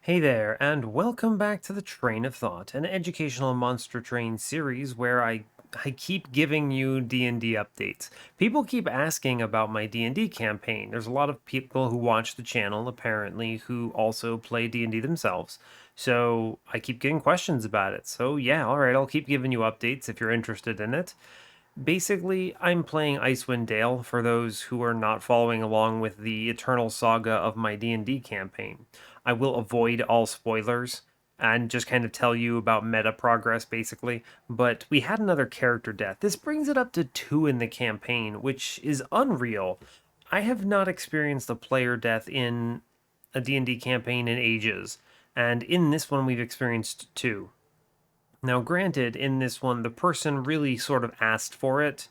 Hey there, and welcome back to the Train of Thought, an educational monster train series where I keep giving you D&D updates. People keep asking about my D&D campaign. There's a lot of people who watch the channel apparently who also play D&D themselves. So, I keep getting questions about it. So, yeah, all right, I'll keep giving you updates if you're interested in it. Basically, I'm playing Icewind Dale for those who are not following along with the eternal saga of my D&D campaign. I will avoid all spoilers and just kind of tell you about meta progress basically, but we had another character death. This brings it up to 2 in the campaign, which is unreal. I have not experienced a player death in a D&D campaign in ages, and in this one we've experienced 2. Now, granted, in this one, the person really sort of asked for it.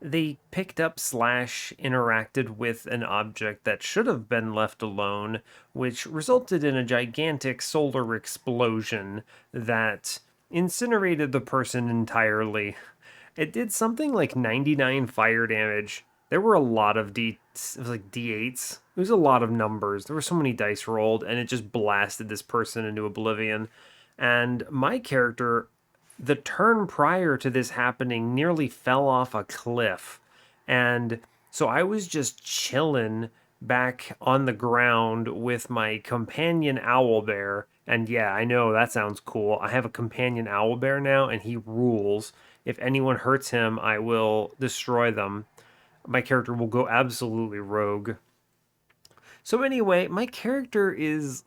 They picked up slash interacted with an object that should have been left alone, which resulted in a gigantic solar explosion that incinerated the person entirely. It did something like 99 fire damage. There were a lot of it was like D8s. It was a lot of numbers. There were so many dice rolled, and it just blasted this person into oblivion. And my character, the turn prior to this happening, nearly fell off a cliff. And so I was just chilling back on the ground with my companion owl bear. And yeah, I know that sounds cool. I have a companion owl bear now, and he rules. If anyone hurts him, I will destroy them. My character will go absolutely rogue. So, anyway, my character is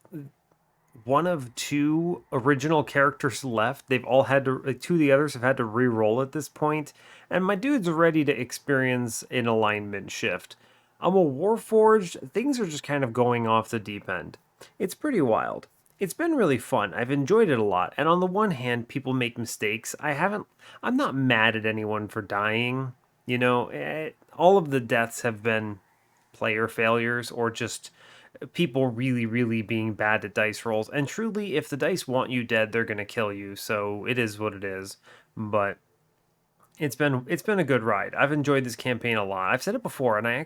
one of 2 original characters left. They've all had to, like, 2 of the others have had to re-roll at this point, and my dude's ready to experience an alignment shift. I'm a Warforged, things are just kind of going off the deep end. It's pretty wild. It's been really fun. I've enjoyed it a lot. And on the one hand, people make mistakes. I'm not mad at anyone for dying. All of the deaths have been player failures or just people really, really being bad at dice rolls. And truly, if the dice want you dead, they're gonna kill you. So it is what it is. But it's been a good ride. I've enjoyed this campaign a lot. I've said it before, and I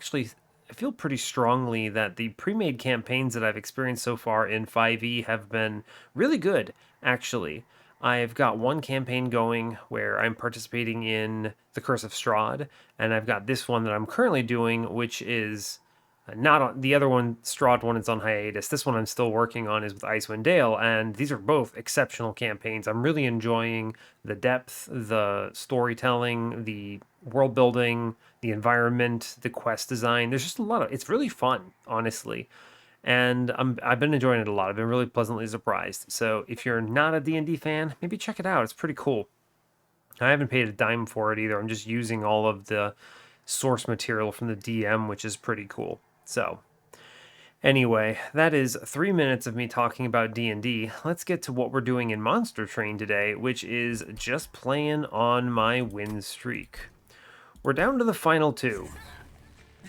feel pretty strongly that the pre-made campaigns that I've experienced so far in 5e have been really good, actually. I've got one campaign going where I'm participating in The Curse of Strahd, and I've got this one that I'm currently doing, which is not on the other one. Strahd one is on hiatus. This one I'm still working on is with Icewind Dale, and these are both exceptional campaigns. I'm really enjoying the depth, the storytelling, the world building, the environment, the quest design. There's just a lot of it's really fun, honestly. And I've been enjoying it a lot. I've been really pleasantly surprised. So if you're not a D&D fan, maybe check it out. It's pretty cool. I haven't paid a dime for it either. I'm just using all of the source material from the DM, which is pretty cool. So, anyway, that is 3 minutes of me talking about D&D. Let's get to what we're doing in Monster Train today, which is just playing on my win streak. We're down to the final 2.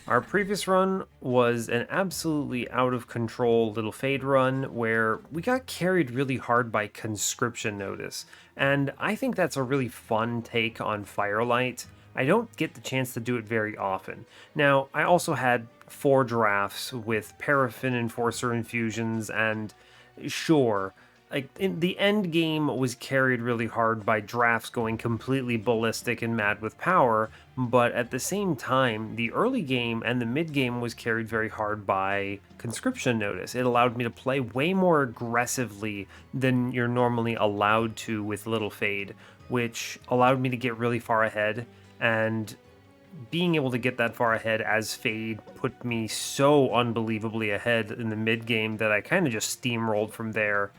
Our previous run was an absolutely out of control little fade run where we got carried really hard by conscription notice, and I think that's a really fun take on Firelight. I don't get the chance to do it very often. Now, I also had 4 drafts with Paraffin Enforcer infusions, and sure, like the end game was carried really hard by drafts going completely ballistic and mad with power, but at the same time the early game and the mid game was carried very hard by conscription notice. It allowed me to play way more aggressively than you're normally allowed to with little fade, which allowed me to get really far ahead. And being able to get that far ahead as Fade put me so unbelievably ahead in the mid game that I kind of just steamrolled from there.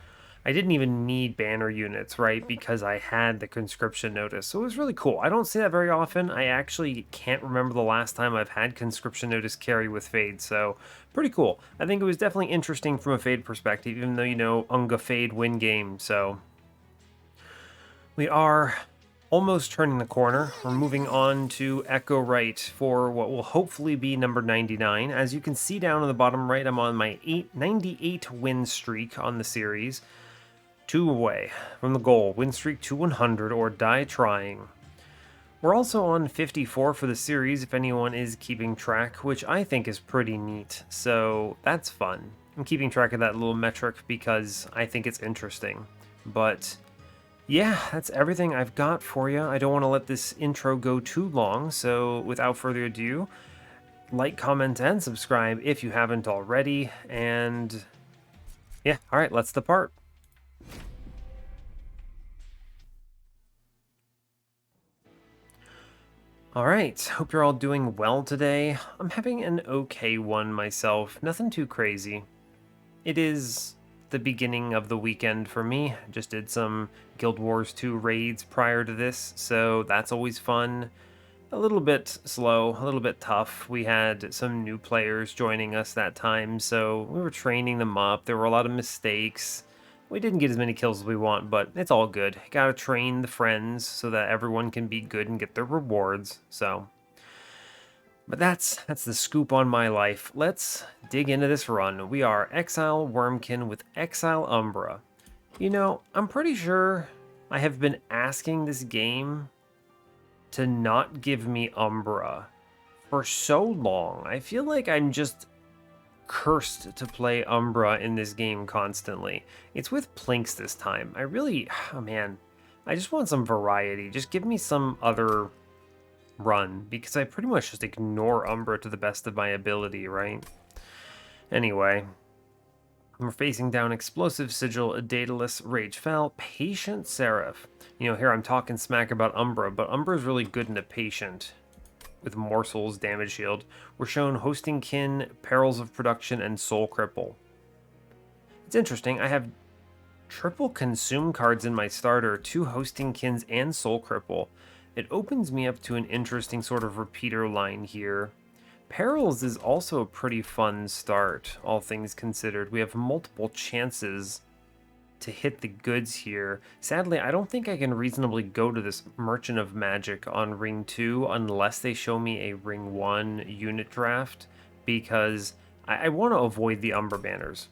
I didn't even need banner units, right? Because I had the conscription notice. So it was really cool. I don't see that very often. I actually can't remember the last time I've had conscription notice carry with Fade. So pretty cool. I think it was definitely interesting from a Fade perspective, even though, Unga Fade win game. So we are almost turning the corner. We're moving on to Echo Right for what will hopefully be number 99. As you can see down in the bottom right, I'm on my 98 win streak on the series. 2 away from the goal. Win streak to 100 or die trying. We're also on 54 for the series if anyone is keeping track, which I think is pretty neat. So that's fun. I'm keeping track of that little metric because I think it's interesting. But yeah, that's everything I've got for you. I don't want to let this intro go too long, so without further ado, like, comment, and subscribe if you haven't already. And yeah, all right, let's depart. All right, hope you're all doing well today. I'm having an okay one myself, nothing too crazy. It is the beginning of the weekend for me. Just did some Guild Wars 2 raids prior to this, so that's always fun. A little bit slow, a little bit tough. We had some new players joining us that time, so we were training them up. There were a lot of mistakes. We didn't get as many kills as we want, but it's all good. Gotta train the friends so that everyone can be good and get their rewards, so... But that's the scoop on my life. Let's dig into this run. We are Exile Wurmkin with Exile Umbra. You know, I'm pretty sure I have been asking this game to not give me Umbra for so long. I feel like I'm just cursed to play Umbra in this game constantly. It's with Plinks this time. I really, oh man, I just want some variety. Just give me some other run, because I pretty much just ignore Umbra to the best of my ability, right? Anyway, we're facing down Explosive Sigil, Daedalus, Rage Fel, Patient Seraph. You know, here I'm talking smack about Umbra, but Umbra is really good in a Patient. With Morsels, Damage Shield. We're shown Hosting Kin, Perils of Production, and Soul Cripple. It's interesting, I have triple Consume cards in my starter, 2 Hosting Kins, and Soul Cripple. It opens me up to an interesting sort of repeater line here. Perils is also a pretty fun start, all things considered. We have multiple chances to hit the goods here. Sadly, I don't think I can reasonably go to this Merchant of Magic on Ring 2 unless they show me a Ring 1 unit draft, because I want to avoid the Umbra banners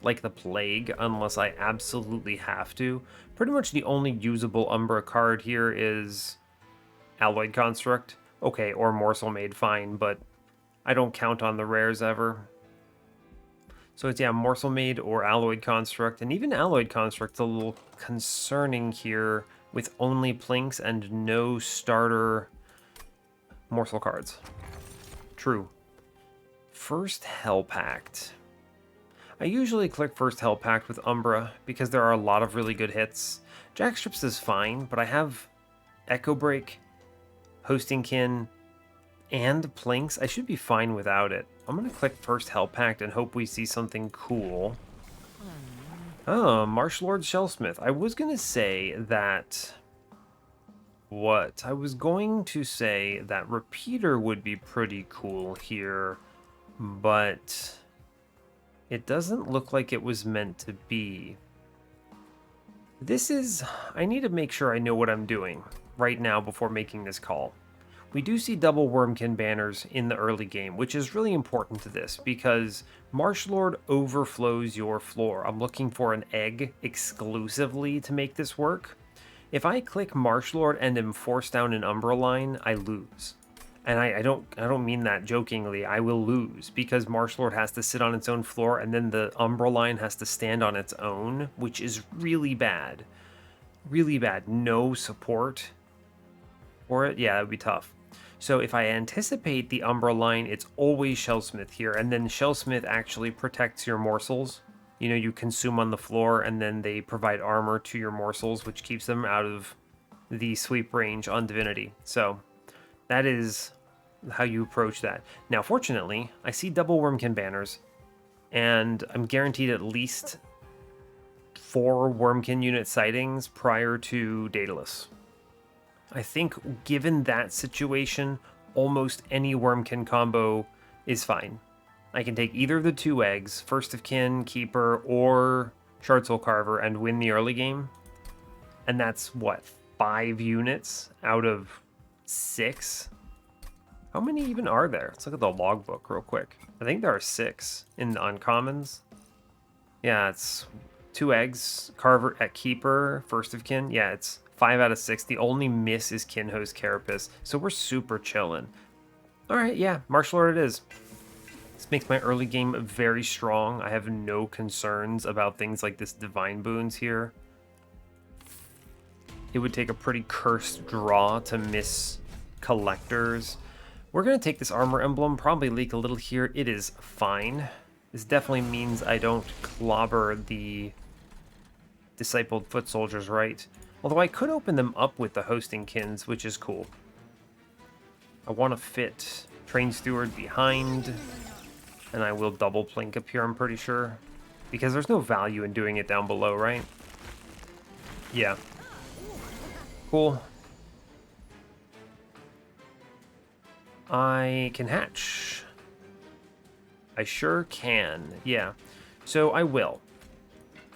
like the plague unless I absolutely have to. Pretty much the only usable Umbra card here is Alloyed Construct. Okay, or Morsel Made, fine, but I don't count on the rares ever. So it's, yeah, Morsel Made or Alloyed Construct, and even Alloyed Construct's a little concerning here with only Plinks and no starter Morsel cards. True. First Hell Pact. I usually click First Hell Pact with Umbra because there are a lot of really good hits. Jackstrips is fine, but I have Echo Break, Hosting Kin, and Plinks. I should be fine without it. I'm going to click First Hell Pact and hope we see something cool. Oh, Marshlord Shellsmith. I was going to say that... What? I was going to say that Repeater would be pretty cool here, but it doesn't look like it was meant to be. This is... I need to make sure I know what I'm doing right now before making this call. We do see double Wurmkin banners in the early game, which is really important to this because Marshlord overflows your floor. I'm looking for an egg exclusively to make this work. If I click Marshlord and am forced down an Umbra line, I lose. And I don't mean that jokingly. I will lose because Marshlord has to sit on its own floor and then the Umbra line has to stand on its own, which is really bad. Really bad. No support for it. Yeah, that would be tough. So if I anticipate the Umbra line, it's always Shellsmith here, and then Shellsmith actually protects your morsels. You know, you consume on the floor, and then they provide armor to your morsels, which keeps them out of the sweep range on Divinity. So that is how you approach that. Now, fortunately, I see double Wurmkin banners, and I'm guaranteed at least 4 Wurmkin unit sightings prior to Daedalus. I think given that situation, almost any Wurmkin combo is fine. I can take either of the 2 eggs, First of Kin, Keeper, or Shard Soul Carver, and win the early game. And that's, what, 5 units out of 6? How many even are there? Let's look at the logbook real quick. I think there are 6 in the uncommons. Yeah, it's 2 eggs, Carver at Keeper, First of Kin. Yeah, it's 5 out of 6. The only miss is Kinho's Carapace, so we're super chilling. All right, yeah, Marshlord it is. This makes my early game very strong. I have no concerns about things like this divine boons here. It would take a pretty cursed draw to miss collectors. We're going to take this armor emblem, probably leak a little here. It is fine. This definitely means I don't clobber the discipled foot soldiers, right? Although I could open them up with the hosting kins, which is cool. I want to fit Train Steward behind, and I will double plink up here, I'm pretty sure. Because there's no value in doing it down below, right? Yeah. Cool. I can hatch. I sure can, yeah. So I will.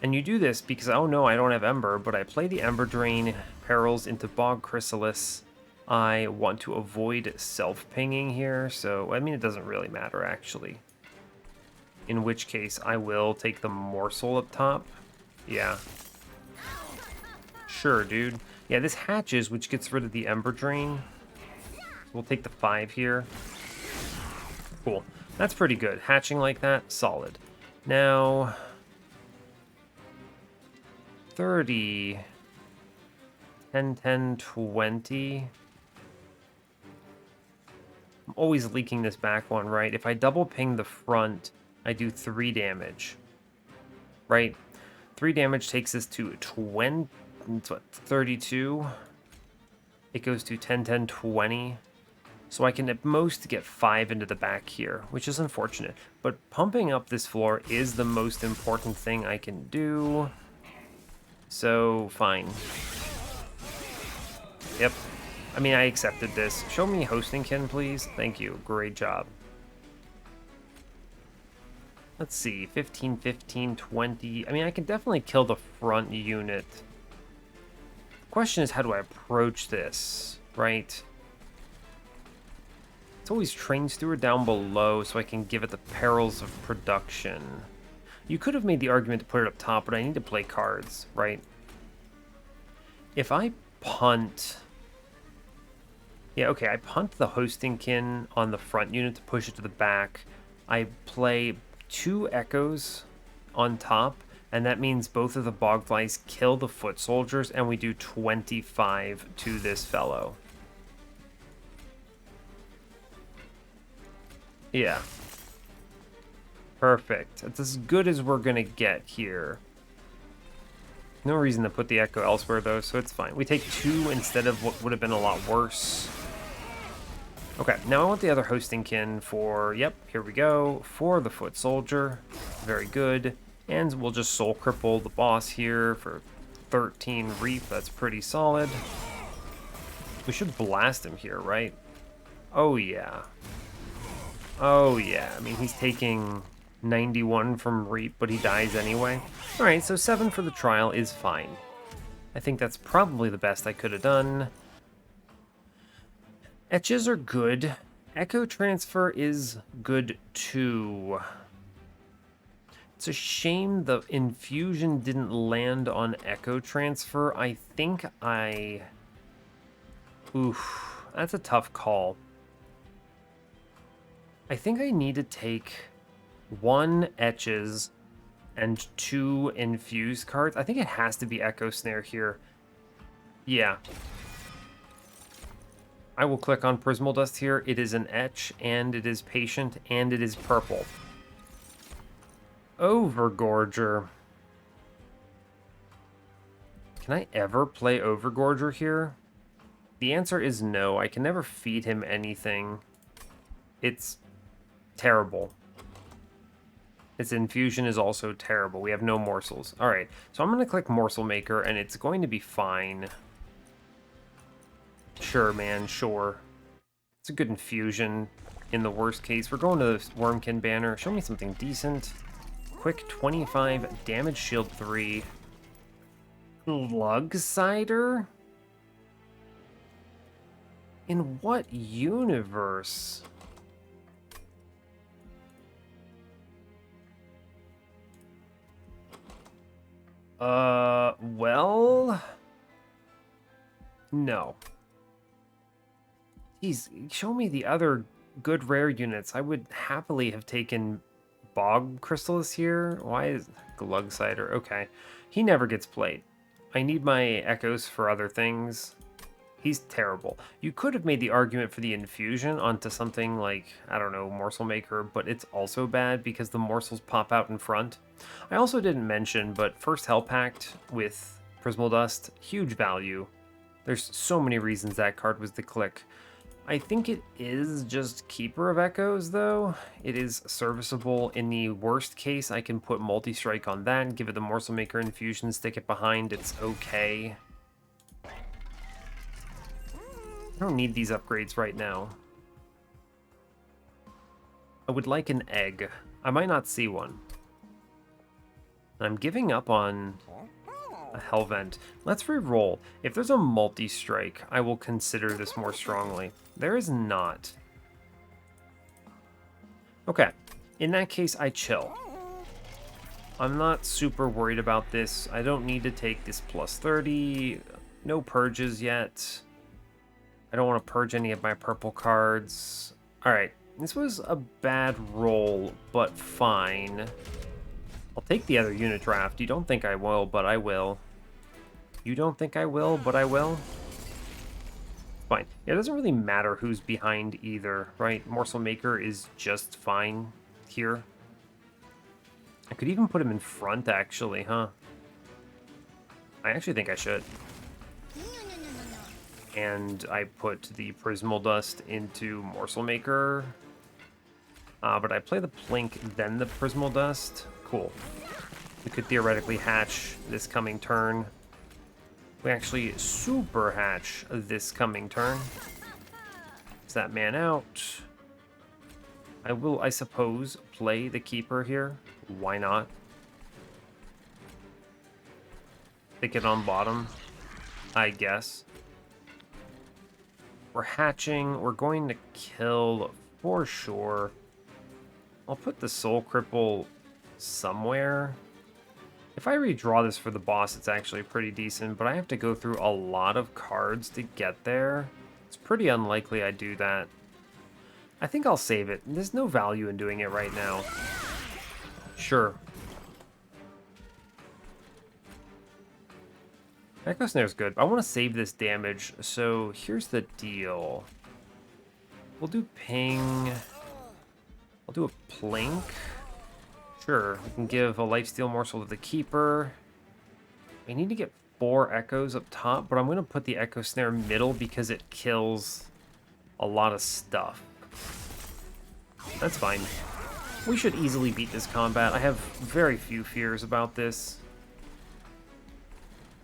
And you do this because, oh no, I don't have Ember, but I play the Ember Drain Perils into Bog Chrysalis. I want to avoid self-pinging here, so, I mean, it doesn't really matter, actually. In which case, I will take the Morsel up top. Yeah. Sure, dude. Yeah, this hatches, which gets rid of the Ember Drain. We'll take the 5 here. Cool. That's pretty good. Hatching like that, solid. Now, 30, 10, 10, 20. I'm always leaking this back one, right? If I double ping the front, I do 3 damage, right? 3 damage takes us to 20, 32. It goes to 10, 10, 20. So I can at most get 5 into the back here, which is unfortunate. But pumping up this floor is the most important thing I can do. So, fine. Yep. I mean, I accepted this. Show me hosting kin, please. Thank you. Great job. Let's see. 15, 15, 20. I mean, I can definitely kill the front unit. The question is, how do I approach this, right? It's always Train Steward down below so I can give it the perils of production. You could have made the argument to put it up top, but I need to play cards, right? If I punt... Yeah, okay, I punt the hosting kin on the front unit to push it to the back. I play 2 echoes on top, and that means both of the bogflies kill the foot soldiers, and we do 25 to this fellow. Yeah. Perfect. That's as good as we're gonna get here. No reason to put the echo elsewhere, though, so it's fine. We take 2 instead of what would have been a lot worse. Okay, now I want the other hosting kin for, yep, here we go, for the foot soldier. Very good. And we'll just soul cripple the boss here for 13 reap. That's pretty solid. We should blast him here, right? Oh, yeah. Oh, yeah. I mean, he's taking 91 from Reap, but he dies anyway. Alright, so 7 for the trial is fine. I think that's probably the best I could have done. Etches are good. Echo Transfer is good, too. It's a shame the infusion didn't land on Echo Transfer. I think I... Oof, that's a tough call. I think I need to take 1 Etches and 2 infused cards. I think it has to be Echo Snare here. Yeah. I will click on Prismal Dust here. It is an Etch, and it is Patient, and it is purple. Overgorger. Can I ever play Overgorger here? The answer is no. I can never feed him anything. It's terrible. Its infusion is also terrible. We have no morsels. Alright, so I'm going to click Morsel Maker, and it's going to be fine. Sure, man, sure. It's a good infusion in the worst case. We're going to the Wurmkin banner. Show me something decent. Quick 25, damage shield 3. Lug Cider? In what universe? Well... No. Jeez, show me the other good rare units. I would happily have taken Bog Crystallis here. Why is Glug Cider? Okay. He never gets played. I need my echoes for other things. He's terrible. You could have made the argument for the infusion onto something like, I don't know, Morsel Maker, but it's also bad because the morsels pop out in front. I also didn't mention, but first Hell Pact with Prismal Dust, huge value. There's so many reasons that card was the click. I think it is just Keeper of Echoes, though. It is serviceable. In the worst case, I can put Multi-Strike on that, give it the Morsel Maker infusion, stick it behind. It's okay. I don't need these upgrades right now. I would like an egg. I might not see one. I'm giving up on a Hellvent. Let's re-roll. If there's a multi-strike, I will consider this more strongly. There is not. Okay. In that case, I chill. I'm not super worried about this. I don't need to take this plus 30. No purges yet. I don't want to purge any of my purple cards. Alright, this was a bad roll, but fine. I'll take the other unit draft. You don't think I will, but I will. You don't think I will, but I will? Fine. It doesn't really matter who's behind either, right? Morsel Maker is just fine here. I could even put him in front, actually, huh? I actually think I should. And I put the Prismal Dust into Morsel Maker. But I play the Plink, then the Prismal Dust. Cool. We could theoretically hatch this coming turn. We actually super hatch this coming turn. Is that man out? I will, I suppose, play the Keeper here. Why not? Stick it on bottom, I guess. We're hatching. We're going to kill for sure. I'll put the Soul Cripple somewhere. If I redraw this for the boss, it's actually pretty decent, but I have to go through a lot of cards to get there. It's pretty unlikely I do that. I think I'll save it. There's no value in doing it right now. Sure. Echo Snare's good. I want to save this damage, so here's the deal. We'll do ping. I'll do a plink. Sure, we can give a lifesteal morsel to the Keeper. We need to get 4 echoes up top, but I'm going to put the Echo Snare middle because it kills a lot of stuff. That's fine. We should easily beat this combat. I have very few fears about this.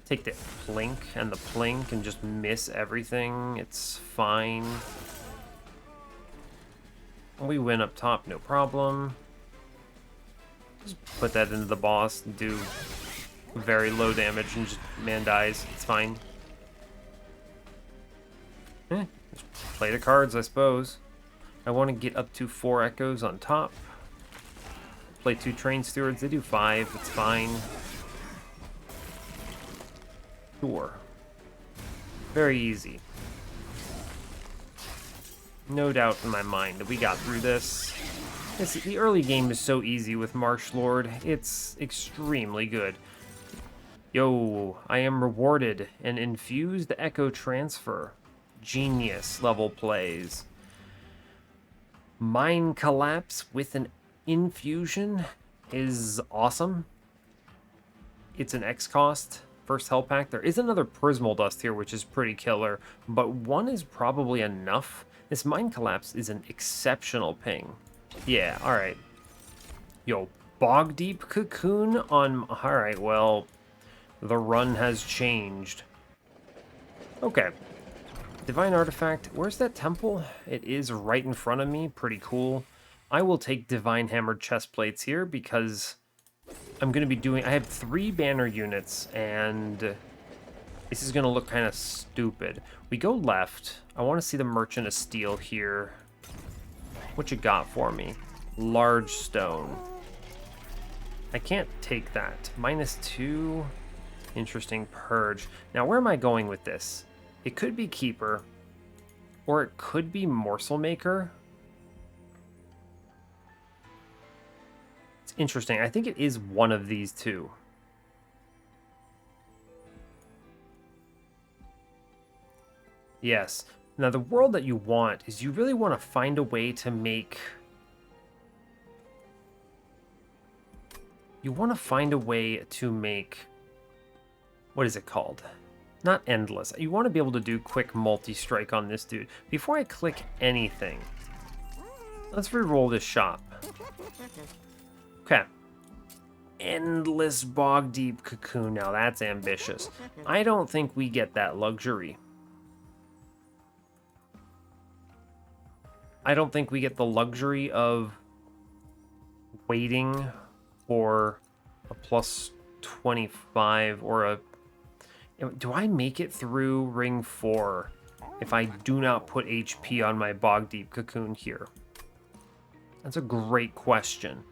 Take the plink and the plink and just miss everything. It's fine. We win up top, no problem. Just put that into the boss and do very low damage and just man dies. It's fine. Just play the cards, I suppose. I want to get up to 4 echoes on top. Play 2 train stewards. They do 5. It's fine. Sure. Very easy. No doubt in my mind that we got through this. The early game is so easy with Marshlord. It's extremely good. Yo, I am rewarded an infused echo transfer. Genius level plays. Mind Collapse with an infusion is awesome. It's an X cost. First Hell Pack. There is another Prismal Dust here, which is pretty killer, but 1 is probably enough. This Mind Collapse is an exceptional ping. Yeah, alright. Yo, Bogdeep Cocoon on... Alright, well, the run has changed. Okay. Divine Artifact. Where's that temple? It is right in front of me. Pretty cool. I will take Divine Hammered Chest Plates here because I'm going to be doing... I have 3 banner units, and this is going to look kind of stupid. We go left. I want to see the Merchant of Steel here. What you got for me? Large stone. I can't take that. -2. Interesting purge. Now, where am I going with this? It could be Keeper, or it could be Morsel Maker. It's interesting. I think it is one of these two. Yes. Now, the world that you want is you really want to find a way to make... You want to find a way to make... What is it called? Not endless. You want to be able to do quick multi-strike on this dude. Before I click anything, let's re-roll this shop. Okay. Endless Bogdeep Cocoon. Now that's ambitious. I don't think we get that luxury. I don't think we get the luxury of waiting for a plus 25 or a... Do I make it through ring 4 if I do not put HP on my Bogdeep Cocoon here? That's a great question.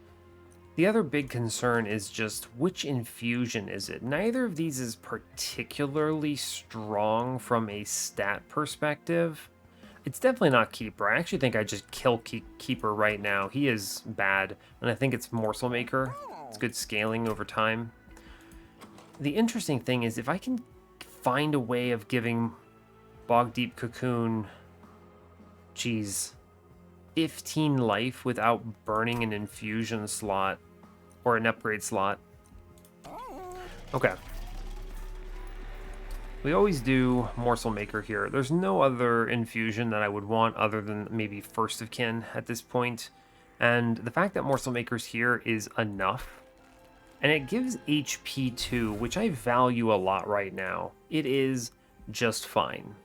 The other big concern is just which infusion is it? Neither of these is particularly strong from a stat perspective. It's definitely not Keeper. I actually think I just kill Keeper right now. He is bad, and I think it's Morsel Maker. It's good scaling over time. The interesting thing is if I can find a way of giving Bogdeep Cocoon, geez, 15 life without burning an infusion slot or an upgrade slot. Okay. We always do Morsel Maker here. There's no other infusion that I would want other than maybe First of Kin at this point. And the fact that Morsel Maker's here is enough. And it gives HP too, which I value a lot right now. It is just fine.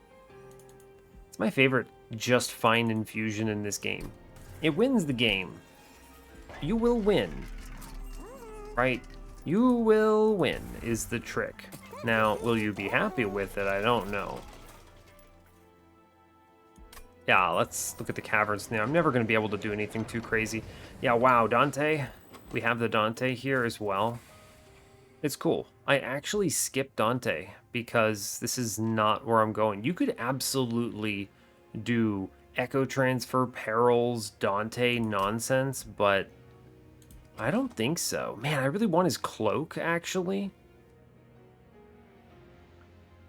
It's my favorite just fine infusion in this game. It wins the game. You will win. Right? You will win is the trick. Now, will you be happy with it? I don't know. Yeah, let's look at the caverns now. I'm never going to be able to do anything too crazy. Yeah, wow, Dante. We have the Dante here as well. It's cool. I actually skipped Dante because this is not where I'm going. You could absolutely do Echo Transfer, Perils, Dante nonsense, but I don't think so. Man, I really want his cloak, actually.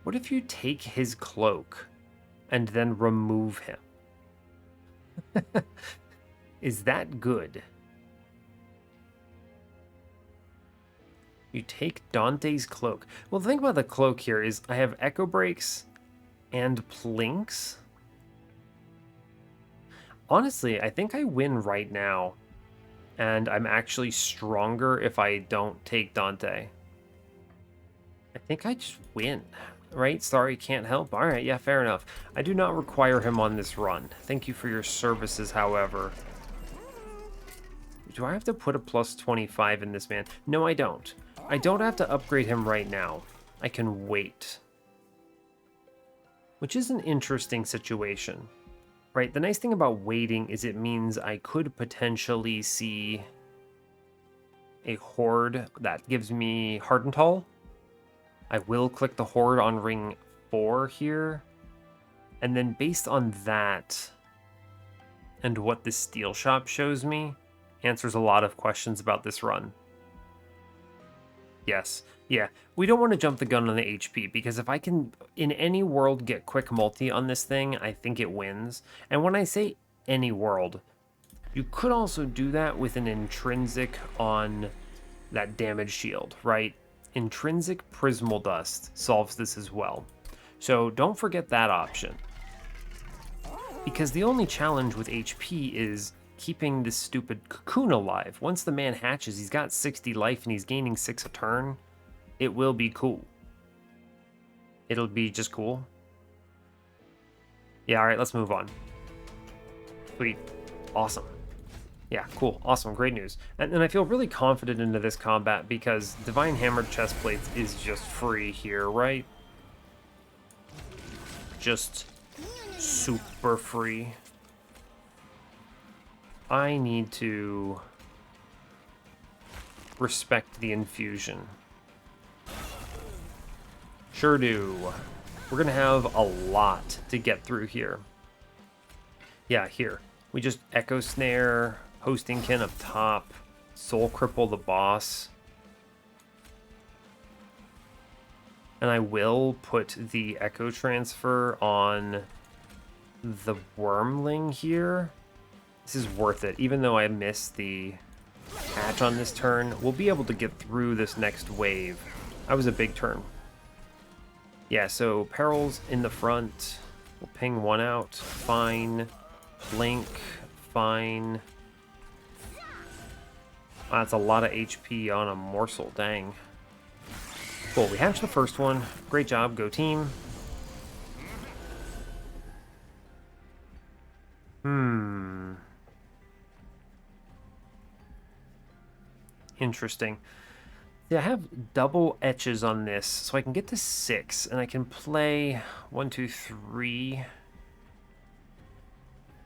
What if you take his cloak and then remove him? Is that good? You take Dante's cloak. Well, the thing about the cloak here is I have Echo Breaks and Plinks. Honestly, I think I win right now. And I'm actually stronger if I don't take Dante. I think I just win. Right? Sorry, can't help. All right, yeah, fair enough. I do not require him on this run. Thank you for your services, however. Do I have to put a plus 25 in this man? No, I don't. I don't have to upgrade him right now. I can wait. Which is an interesting situation. Right? The nice thing about waiting is it means I could potentially see a horde that gives me Hardental. I will click the horde on ring 4 here. And then based on that and what the steel shop shows me, answers a lot of questions about this run. Yes. Yeah, we don't want to jump the gun on the HP, because if I can, in any world, get quick multi on this thing, I think it wins. And when I say any world, you could also do that with an intrinsic on that damage shield, right? Intrinsic Prismal Dust solves this as well. So don't forget that option. Because the only challenge with HP is keeping this stupid cocoon alive. Once the man hatches, he's got 60 life and he's gaining 6 a turn. It will be cool. It'll be just cool. Yeah, alright, let's move on. Sweet. Awesome. Yeah, cool. Awesome. Great news. And I feel really confident into this combat because Divine Hammered Chestplates is just free here, right? Just super free. I need to respect the infusion. Sure do. We're gonna have a lot to get through here. Yeah, here. We just Echo Snare, Hosting Kin up top. soul cripple the boss. And I will put the echo transfer on the Wurmling here. This is worth it. Even though I missed the hatch on this turn, we'll be able to get through this next wave. That was a big turn. Yeah, so perils in the front. We'll ping one out. Fine. Blink. Fine. Wow, that's a lot of HP on a morsel. Dang. Cool, we hatched the first one. Great job, go team. Interesting. Yeah, I have double etches on this, so I can get to 6, and I can play 1, 2, 3.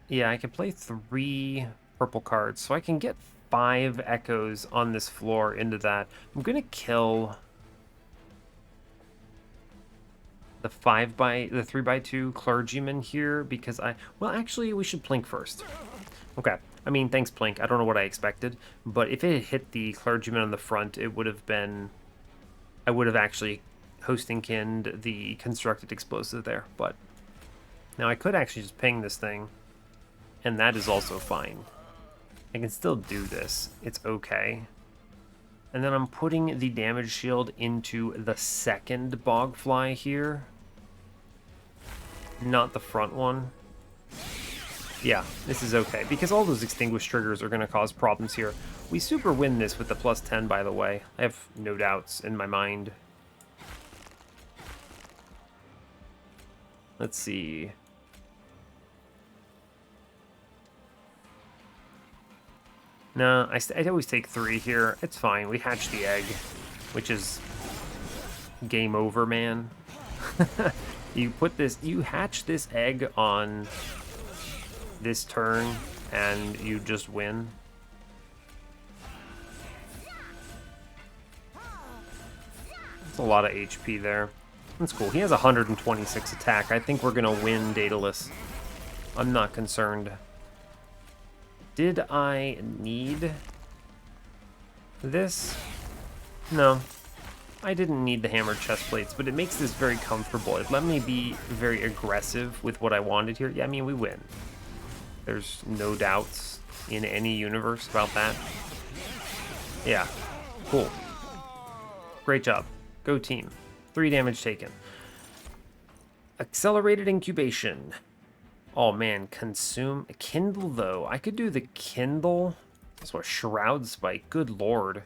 Yeah, I can play 3 purple cards, so I can get 5 echoes on this floor into that. I'm gonna kill the 3x2 clergyman here because well, actually, we should plink first. Okay. I mean, thanks, Plink. I don't know what I expected, but if it had hit the clergyman on the front, it would have been... I would have actually hosting kinned the constructed explosive there, but... Now, I could actually just ping this thing, and that is also fine. I can still do this. It's okay. And then I'm putting the damage shield into the second bogfly here. Not the front one. Yeah, this is okay, because all those extinguished triggers are going to cause problems here. We super win this with the +10, by the way. I have no doubts in my mind. Let's see. No, I'd always take 3 here. It's fine. We hatch the egg, which is game over, man. You hatch this egg on this turn, and you just win. That's a lot of HP there. That's cool. He has 126 attack. I think we're gonna win Daedalus. I'm not concerned. Did I need this? No. I didn't need the hammered chest plates, but it makes this very comfortable. It let me be very aggressive with what I wanted here. Yeah, I mean, we win. There's no doubts in any universe about that. Yeah, cool. Great job. Go team. 3 damage taken. Accelerated incubation. Oh man, consume. Kindle though. I could do the Kindle. That's what, Shroud Spike. Good lord.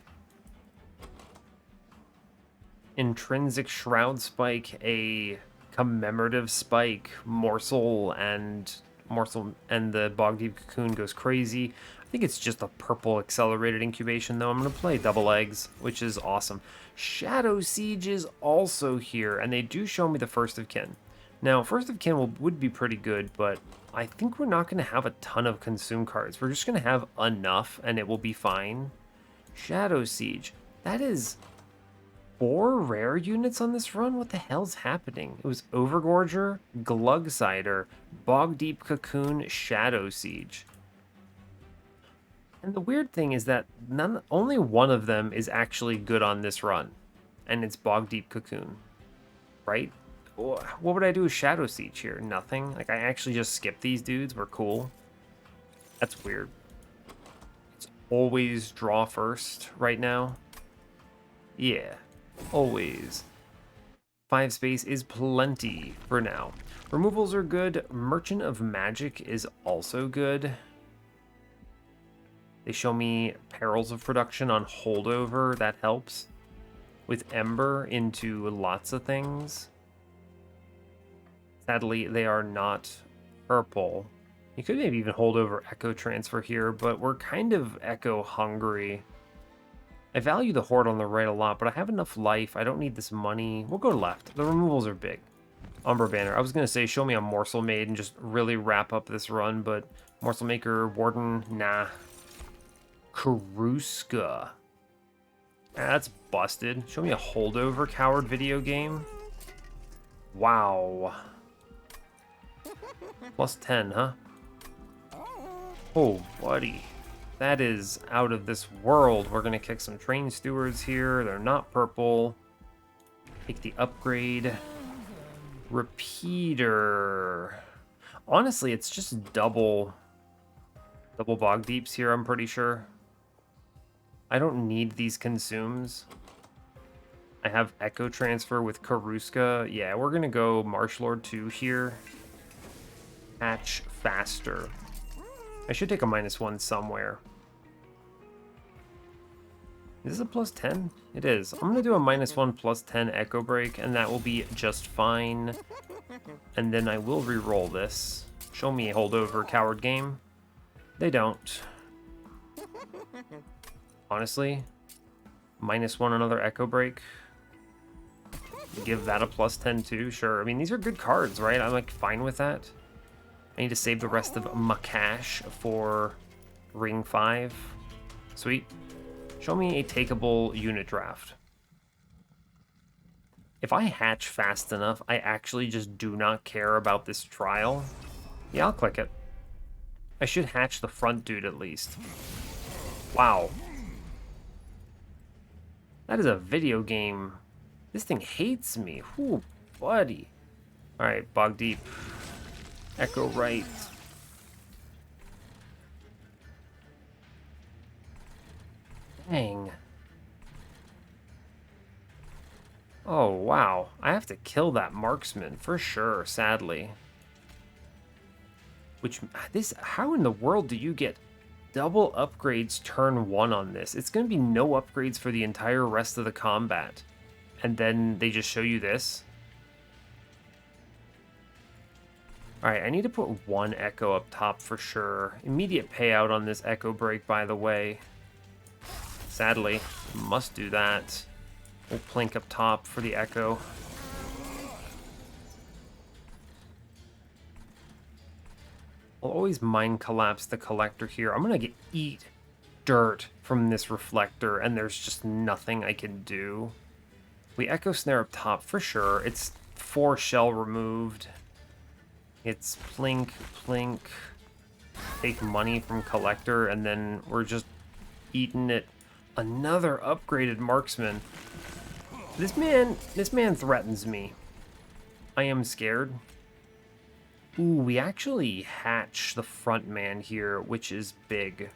Intrinsic Shroud Spike, a commemorative spike, morsel and the Bogdeep cocoon goes crazy. I think it's just a purple accelerated incubation though. I'm gonna play double eggs, which is awesome. Shadow Siege is also here, and they do show me the First of Kin. Now, First of Kin would be pretty good, but I think we're not gonna have a ton of consume cards. We're just gonna have enough, and it will be fine. Shadow Siege. That is 4 rare units on this run? What the hell's happening? It was Overgorger, Glugsider, Bogdeep Cocoon, Shadow Siege. And the weird thing is that only one of them is actually good on this run, and it's Bogdeep Cocoon, right? What would I do with Shadow Siege here? Nothing? Like, I actually just skipped these dudes? We're cool? That's weird. It's always draw first right now. Yeah. Always. 5 space is plenty for now. Removals are good. Merchant of Magic is also good. They show me Perils of Production on holdover. That helps. With Ember into lots of things. Sadly, they are not purple. You could maybe even hold over Echo Transfer here, but we're kind of Echo hungry. I value the Horde on the right a lot, but I have enough life. I don't need this money. We'll go left. The removals are big. Umbra Banner. I was going to say, show me a Morsel Maid and just really wrap up this run, but Morsel Maker, Warden, nah. Karuska. That's busted. Show me a holdover coward video game. Wow. +10, huh? Oh, buddy. That is out of this world. We're going to kick some train stewards here. They're not purple. Take the upgrade. Repeater. Honestly, it's just double Bogdeeps here, I'm pretty sure. I don't need these consumes. I have Echo Transfer with Karuska. Yeah, we're going to go Marshlord 2 here. Hatch faster. I should take a -1 somewhere. Is this a +10? It is. I'm going to do a -1 +10 Echo Break, and that will be just fine. And then I will re-roll this. Show me a holdover, coward game. They don't. Honestly, -1 another Echo Break. Give that a +10 too, sure. I mean, these are good cards, right? I'm like fine with that. I need to save the rest of my cash for Ring 5. Sweet. Show me a takeable unit draft. If I hatch fast enough, I actually just do not care about this trial. Yeah, I'll click it. I should hatch the front dude at least. Wow. That is a video game. This thing hates me. Whew, buddy. Alright, Bogdeep. Echo right. Dang. Oh, wow. I have to kill that marksman for sure, sadly. How in the world do you get double upgrades turn 1 on this? It's going to be no upgrades for the entire rest of the combat. And then they just show you this. Alright, I need to put 1 Echo up top for sure. Immediate payout on this Echo Break, by the way. Sadly, must do that. We'll plink up top for the Echo. I'll always Mind Collapse the Collector here. I'm going to eat dirt from this Reflector, and there's just nothing I can do. We Echo Snare up top for sure. It's 4 shell removed. It's plink, plink. Take money from Collector, and then we're just eating it. Another upgraded marksman. This man threatens me. I am scared. Ooh, we actually hatch the front man here, which is big.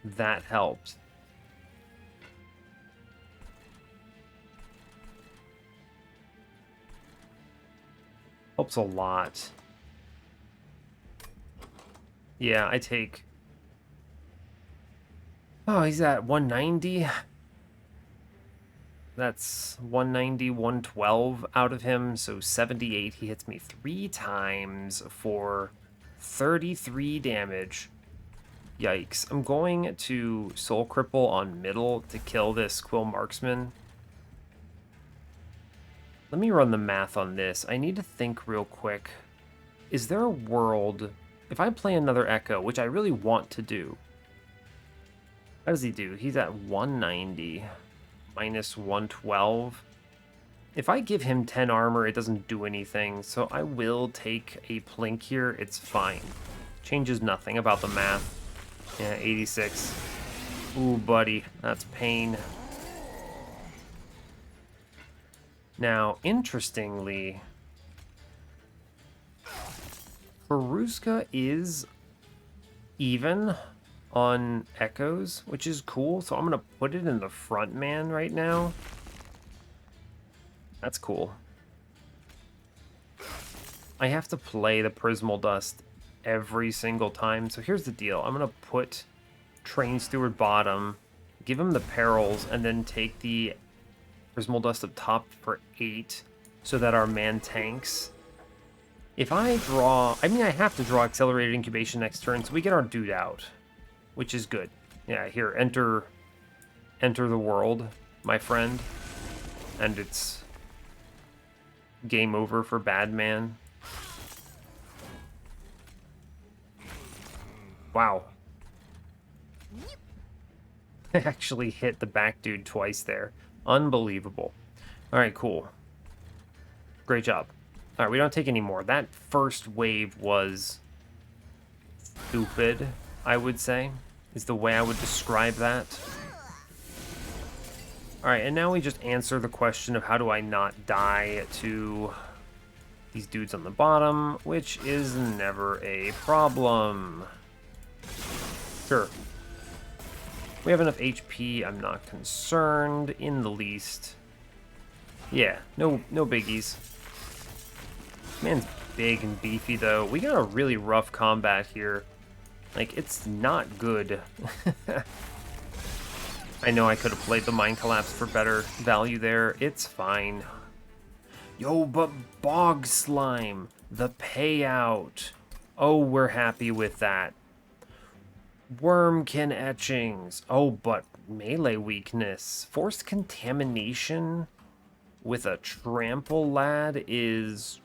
That helps. Helps a lot. Yeah, I take... Oh, he's at 190. That's 190, 112 out of him, so 78. He hits me 3 times for 33 damage. Yikes. I'm going to Soul Cripple on middle to kill this Quill Marksman. Let me run the math on this. I need to think real quick. Is there a world... If I play another Echo, which I really want to do... How does he do? He's at 190. Minus 112. If I give him 10 armor, it doesn't do anything, so I will take a plink here. It's fine. Changes nothing about the math. Yeah, 86. Ooh, buddy, that's pain. Now, interestingly, Karuska is even on Echoes, which is cool, so I'm going to put it in the front man right now. That's cool. I have to play the Prismal Dust every single time, so here's the deal. I'm going to put Train Steward bottom, give him the Perils, and then take the Prismal Dust up top for 8, so that our man tanks. If I draw... I mean, I have to draw Accelerated Incubation next turn, so we get our dude out. Which is good. Yeah, here, enter the world, my friend. And it's game over for Bad Man. Wow. I actually hit the back dude twice there. Unbelievable. Alright, cool. Great job. Alright, we don't take any more. That first wave was stupid. I would say, is the way I would describe that. Alright, and now we just answer the question of how do I not die to these dudes on the bottom, which is never a problem. Sure. We have enough HP, I'm not concerned in the least. Yeah, no biggies. Man's big and beefy though. We got a really rough combat here. Like, it's not good. I know I could have played the Mind Collapse for better value there. It's fine. Yo, but Bog Slime, the payout. Oh, we're happy with that. Wurmkin etchings. Oh, but melee weakness. Forced contamination with a trample lad is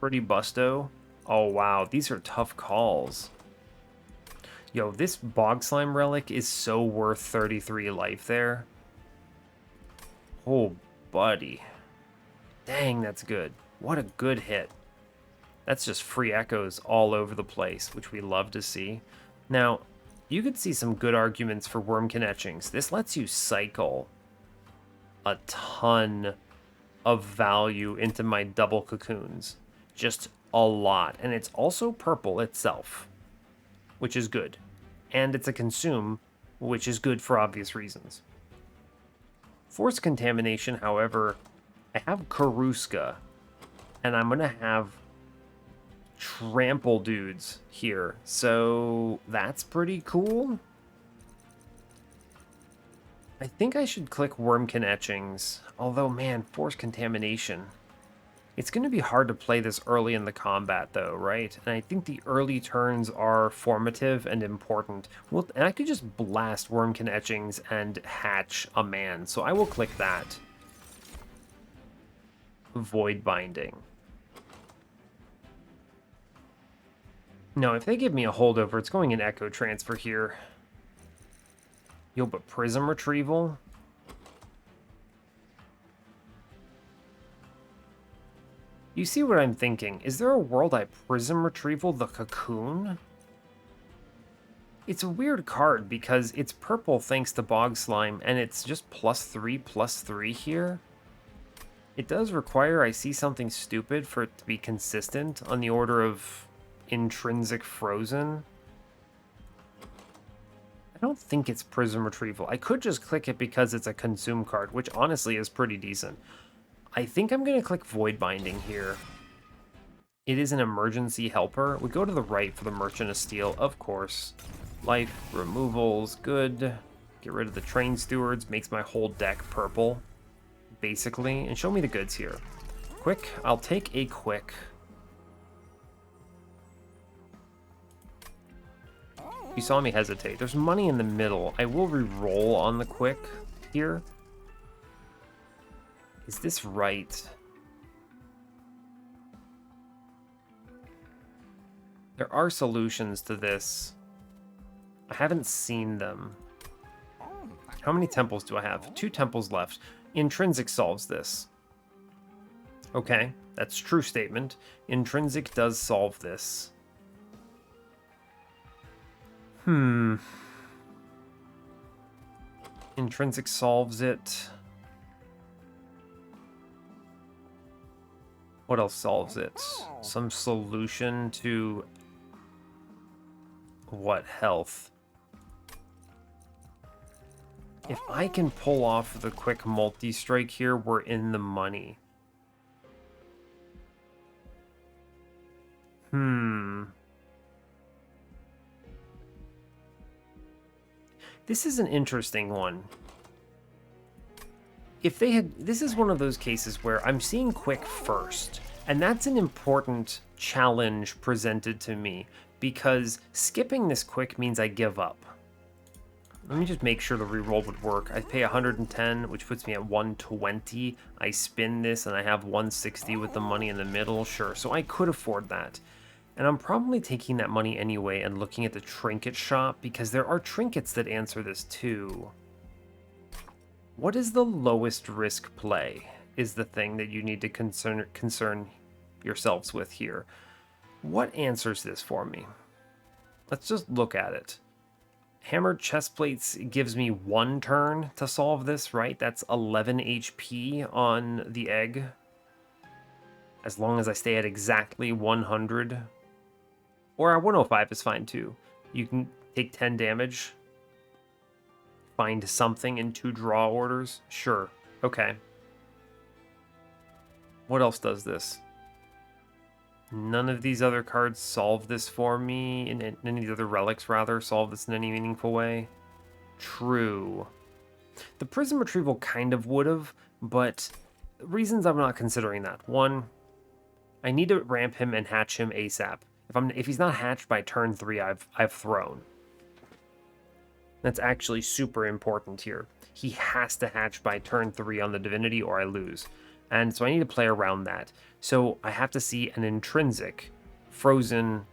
pretty busto. Oh, wow. These are tough calls. Yo, this Bog Slime relic is so worth 33 life there. Oh, buddy. Dang, that's good. What a good hit. That's just free echoes all over the place, which we love to see. Now, you could see some good arguments for Wurmkin etchings. This lets you cycle a ton of value into my double cocoons. Just a lot. And it's also purple itself, which is good. And it's a consume, which is good for obvious reasons. Forced contamination, however, I have Karuska, and I'm going to have trample dudes here. So that's pretty cool. I think I should click Wurmkin etchings, although, man, forced contamination. It's going to be hard to play this early in the combat, though, right? And I think the early turns are formative and important. Well, and I could just blast Wurmkin etchings and hatch a man, so I will click that. Void binding. No, if they give me a holdover, it's going in echo transfer here. Yo, but prism retrieval? You see what I'm thinking? Is there a world I prism retrieval the cocoon? It's a weird card because it's purple thanks to Bog Slime, and it's just +3/+3 here. It does require I see something stupid for it to be consistent on the order of intrinsic frozen. I don't think it's prism retrieval. I could just click it because it's a consume card, which honestly is pretty decent. I think I'm going to click Void Binding here. It is an emergency helper. We go to the right for the Merchant of Steel, of course. Life, removals, good. Get rid of the Train Stewards, makes my whole deck purple, basically. And show me the goods here. Quick, I'll take a quick. You saw me hesitate. There's money in the middle. I will re-roll on the quick here. Is this right? There are solutions to this. I haven't seen them. How many temples do I have? 2 temples left. Intrinsic solves this. Okay, that's true statement. Intrinsic does solve this. Intrinsic solves it. What else solves it? Some solution to what health? If I can pull off the quick multi-strike here, we're in the money. This is an interesting one. If they had, this is one of those cases where I'm seeing quick first, and that's an important challenge presented to me, because skipping this quick means I give up. Let me just make sure the reroll would work. I pay 110, which puts me at 120. I spin this and I have 160 with the money in the middle. Sure, so I could afford that. And I'm probably taking that money anyway and looking at the trinket shop, because there are trinkets that answer this too. What is the lowest risk play is the thing that you need to concern yourselves with here. What answers this for me? let's just look at it. Hammered chest plates gives me 1 turn to solve this, right? That's 11 HP on the egg. As long as I stay at exactly 100. Or at 105 is fine too. You can take 10 damage. Find something in 2 draw orders. Sure. Okay. What else does this? None of these other cards solve this for me. And any of the other relics, rather, solve this in any meaningful way. True. The Prism Retrieval kind of would have, but reasons I'm not considering that. One, I need to ramp him and hatch him ASAP. If he's not hatched by turn 3, I've thrown. That's actually super important here. He has to hatch by turn 3 on the Divinity or I lose. And so I need to play around that. So I have to see an intrinsic frozen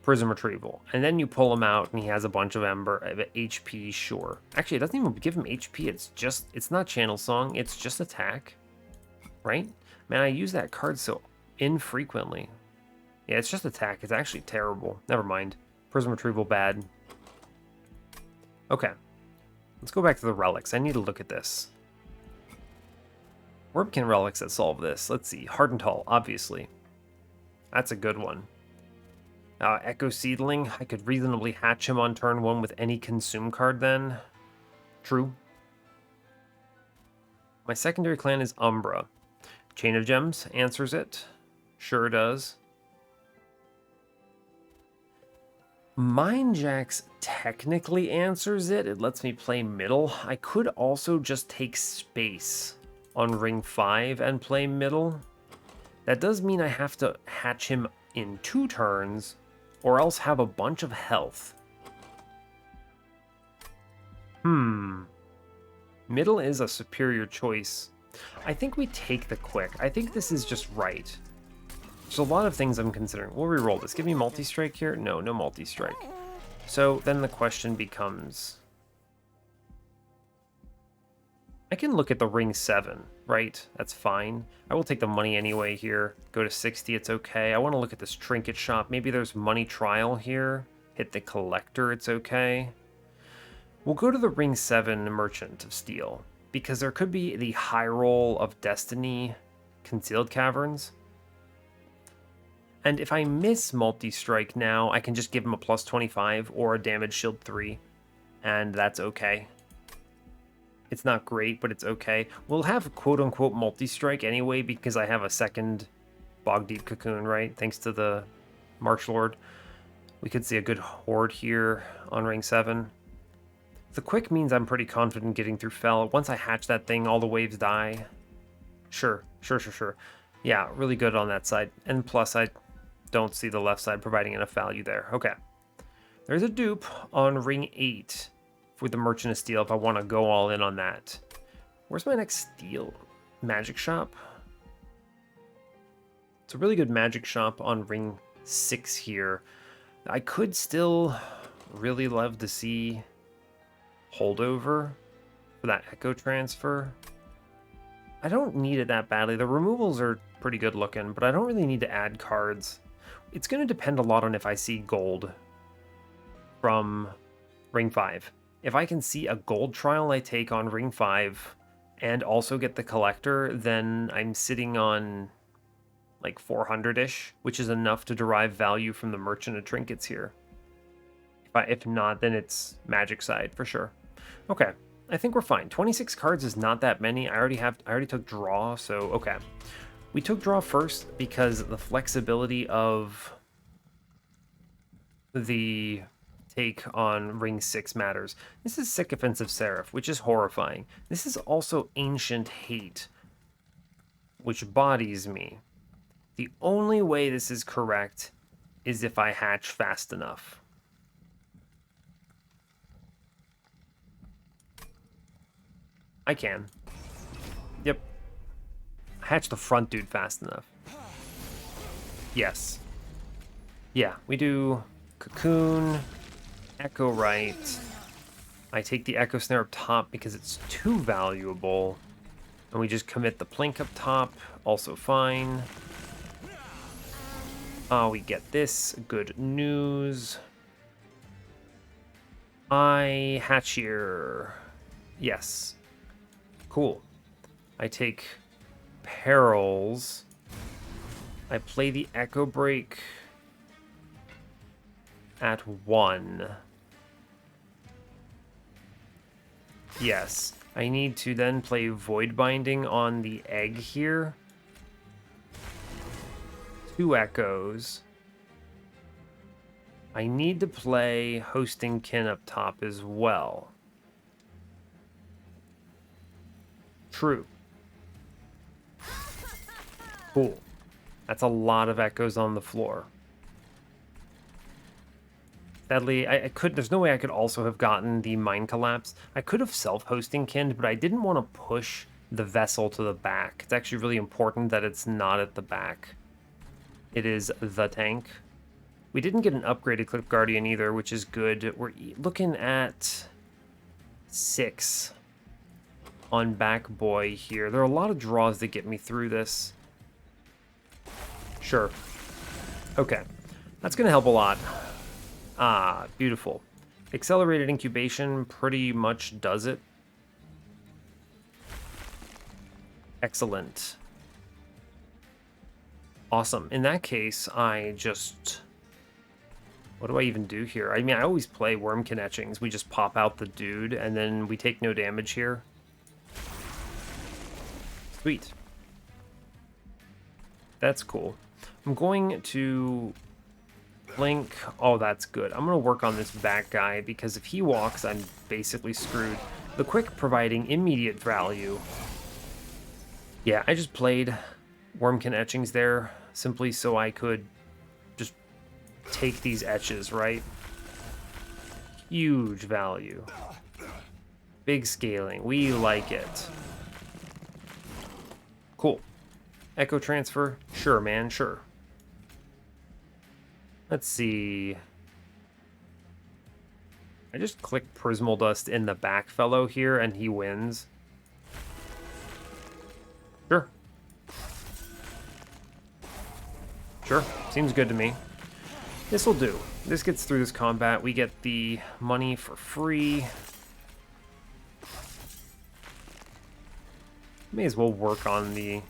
Prism Retrieval. And then you pull him out and he has a bunch of HP, sure. Actually, it doesn't even give him HP. It's not Channel Song. It's just attack. Right? Man, I use that card so infrequently. Yeah, it's just attack. It's actually terrible. Never mind. Prism Retrieval bad. Okay. Let's go back to the relics. I need to look at this. Wurmkin relics that solve this. Let's see. Hardened Hull, obviously. That's a good one. Echo Seedling. I could reasonably hatch him on turn 1 with any consume card then. True. My secondary clan is Umbra. Chain of Gems answers it. Sure does. Mind Jacks technically answers it. It lets me play middle. I could also just take space on ring 5 and play middle. That does mean I have to hatch him in 2 turns or else have a bunch of health. Middle is a superior choice. I think we take the quick. I think this is just right. There's a lot of things I'm considering. We'll re-roll this. Give me multi-strike here? No multi-strike. So then the question becomes... I can look at the ring 7, right? That's fine. I will take the money anyway here. Go to 60, it's okay. I want to look at this trinket shop. Maybe there's money trial here. Hit the collector, it's okay. We'll go to the ring 7 Merchant of Steel, because there could be the high roll of Destiny Concealed Caverns. And if I miss multi-strike now, I can just give him a plus 25 or a damage shield 3, and that's okay. It's not great, but it's okay. We'll have quote-unquote multi-strike anyway because I have a second Bogdeep Cocoon, right? Thanks to the Marshlord. We could see a good horde here on ring 7. The quick means I'm pretty confident getting through Fel. Once I hatch that thing, all the waves die. Sure. Yeah, really good on that side. And plus, I don't see the left side providing enough value there. Okay. There's a dupe on ring 8 for the Merchant of Steel if I want to go all in on that. Where's my next steel? Magic shop? It's a really good magic shop on ring 6 here. I could still really love to see holdover for that echo transfer. I don't need it that badly. The removals are pretty good looking, but I don't really need to add cards. It's going to depend a lot on if I see gold from ring 5. If I can see a gold trial I take on ring 5 and also get the collector, then I'm sitting on like 400-ish, which is enough to derive value from the Merchant of Trinkets here. If not, then it's magic side for sure. Okay, I think we're fine. 26 cards is not that many. I already took draw, so okay. We took draw first because the flexibility of the take on ring 6 matters. This is Sycophants of Seraph, which is horrifying. This is also Ancient Hate, which bodies me. The only way this is correct is if I hatch fast enough. I can. Yep. Hatch the front dude fast enough. Yes. Yeah, we do Cocoon, Echo Right. I take the Echo Snare up top because it's too valuable. And we just commit the Plink up top, also fine. We get this, good news. I hatch here. Yes. Cool. I take perils. I play the Echo Break at 1. Yes. I need to then play Void Binding on the egg here. 2 echoes. I need to play Hosting Kin up top as well. True. Cool. That's a lot of echoes on the floor. Sadly, I could. There's no way I could also have gotten the Mind Collapse. I could have self-hosting kinned, but I didn't want to push the vessel to the back. It's actually really important that it's not at the back. It is the tank. We didn't get an upgraded Clip Guardian either, which is good. We're looking at 6 on Back Boy here. There are a lot of draws that get me through this. Sure. Okay. That's going to help a lot. Ah, beautiful. Accelerated incubation pretty much does it. Excellent. Awesome. In that case, I just... What do I even do here? I mean, I always play Wurmkin etchings. We just pop out the dude, and then we take no damage here. Sweet. That's cool. I'm going to blink. Oh, that's good. I'm going to work on this back guy, because if he walks, I'm basically screwed. The quick providing immediate value. Yeah, I just played Wurmkin etchings there, simply so I could just take these etches, right? Huge value. Big scaling. We like it. Cool. Echo transfer? Sure, man, sure. Let's see. I just click Prismal Dust in the back fellow here, and he wins. Sure. Sure, seems good to me. This'll do. This gets through this combat. We get the money for free. May as well work on the...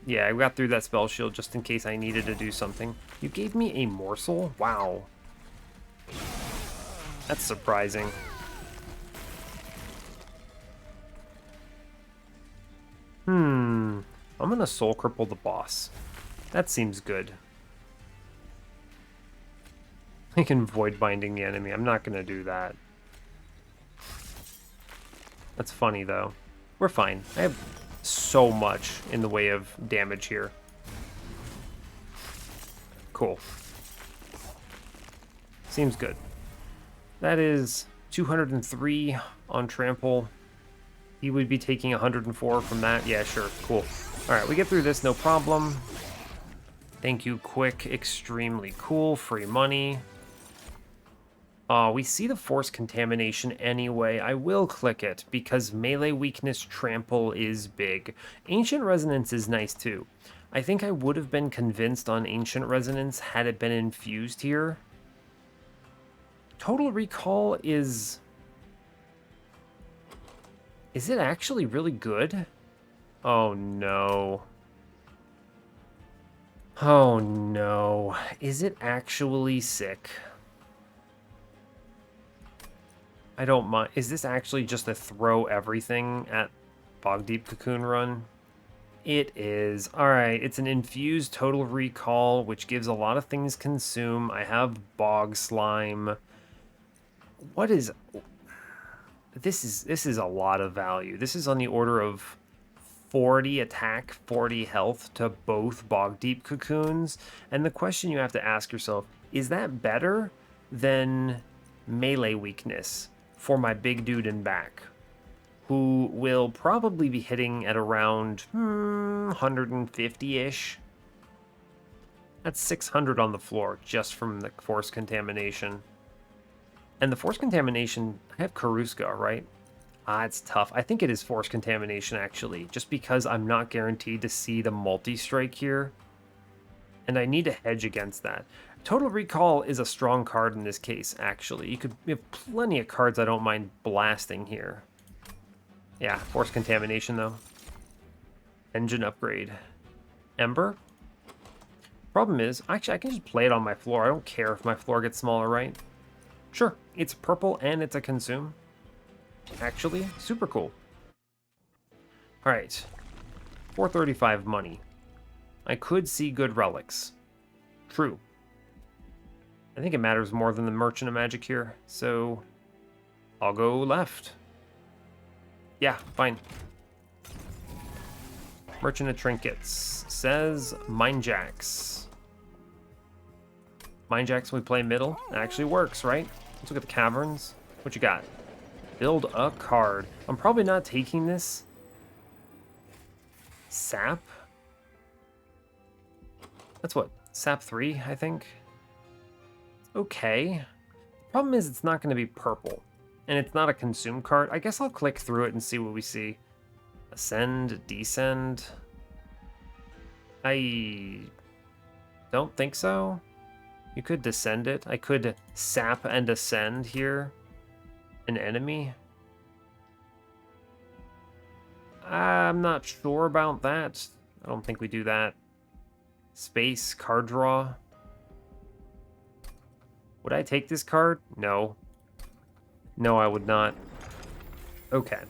Yeah, I got through that spell shield just in case I needed to do something. You gave me a morsel? Wow. That's surprising. I'm gonna soul cripple the boss. That seems good. I can void binding the enemy. I'm not gonna do that. That's funny though. We're fine. I have so much in the way of damage here. Cool. Seems good. That is 203 on trample. He would be taking 104 from that. Yeah, sure. Cool. All right, we get through this, no problem. Thank you, quick. Extremely cool. Free money. We see the force contamination anyway. I will click it because melee weakness trample is big. Ancient Resonance is nice too. I think I would have been convinced on Ancient Resonance had it been infused here. Total Recall is... Is it actually really good? Oh no. Oh no. Is it actually sick? I don't mind. Is this actually just a throw everything at Bogdeep Cocoon Run? It is. Alright, it's an infused Total Recall, which gives a lot of things consume. I have Bog Slime. What is... This is a lot of value. This is on the order of 40 attack, 40 health to both Bogdeep Cocoons. And the question you have to ask yourself, is that better than melee weakness for my big dude in back, who will probably be hitting at around 150-ish? That's 600 on the floor just from the force contamination. And the force contamination, I have Karuska, right? It's tough. I think it is force contamination, actually, just because I'm not guaranteed to see the multi-strike here. And I need to hedge against that. Total Recall is a strong card in this case, actually. You have plenty of cards I don't mind blasting here. Yeah, Force Contamination, though. Engine Upgrade. Ember? Problem is, actually, I can just play it on my floor. I don't care if my floor gets smaller, right? Sure, it's purple and it's a consume. Actually, super cool. Alright. 435 money. I could see good relics. True. I think it matters more than the Merchant of Magic here, so I'll go left. Yeah, fine. Merchant of Trinkets says Mindjacks. Mindjacks, we play middle. It actually works, right? Let's look at the caverns. What you got? Build a card. I'm probably not taking this. Sap? That's what? Sap 3, I think? Okay. Problem is it's not going to be purple. And it's not a consume card. I guess I'll click through it and see what we see. Ascend, descend. I don't think so. You could descend it. I could sap and ascend here. An enemy. I'm not sure about that. I don't think we do that. Space, card draw. Would I take this card? No. No, I would not. Okay.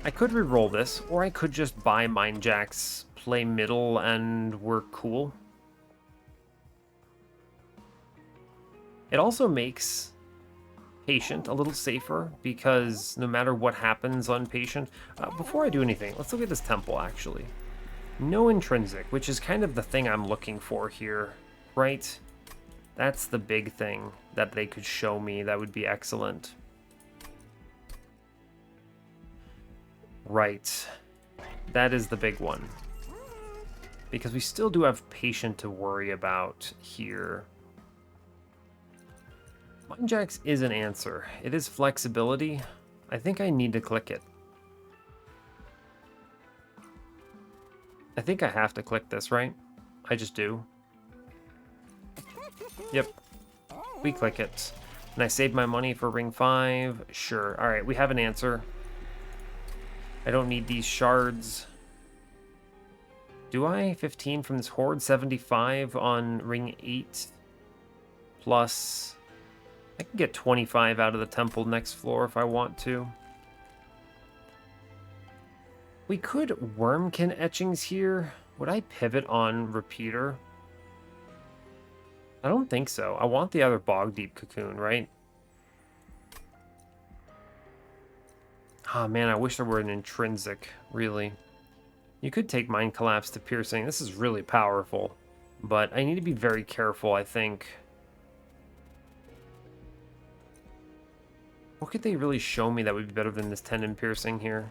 I could re-roll this, or I could just buy Mindjacks, play middle, and we're cool. It also makes Patient a little safer, because no matter what happens on Patient... before I do anything, let's look at this temple, actually. No intrinsic, which is kind of the thing I'm looking for here, right? That's the big thing that they could show me that would be excellent. Right. That is the big one. Because we still do have Patient to worry about here. Mindjacks is an answer. It is flexibility. I think I need to click it. I think I have to click this, right? I just do. Yep. We click it. And I save my money for ring 5. Sure. Alright, we have an answer. I don't need these shards. Do I? 15 from this horde, 75 on ring 8. Plus, I can get 25 out of the temple next floor if I want to. We could Wurmkin etchings here. Would I pivot on repeater? I don't think so. I want the other Bogdeep cocoon, right? Ah, man, I wish there were an intrinsic, really. You could take Mind Collapse to piercing. This is really powerful. But I need to be very careful, I think. What could they really show me that would be better than this Tendon Piercing here?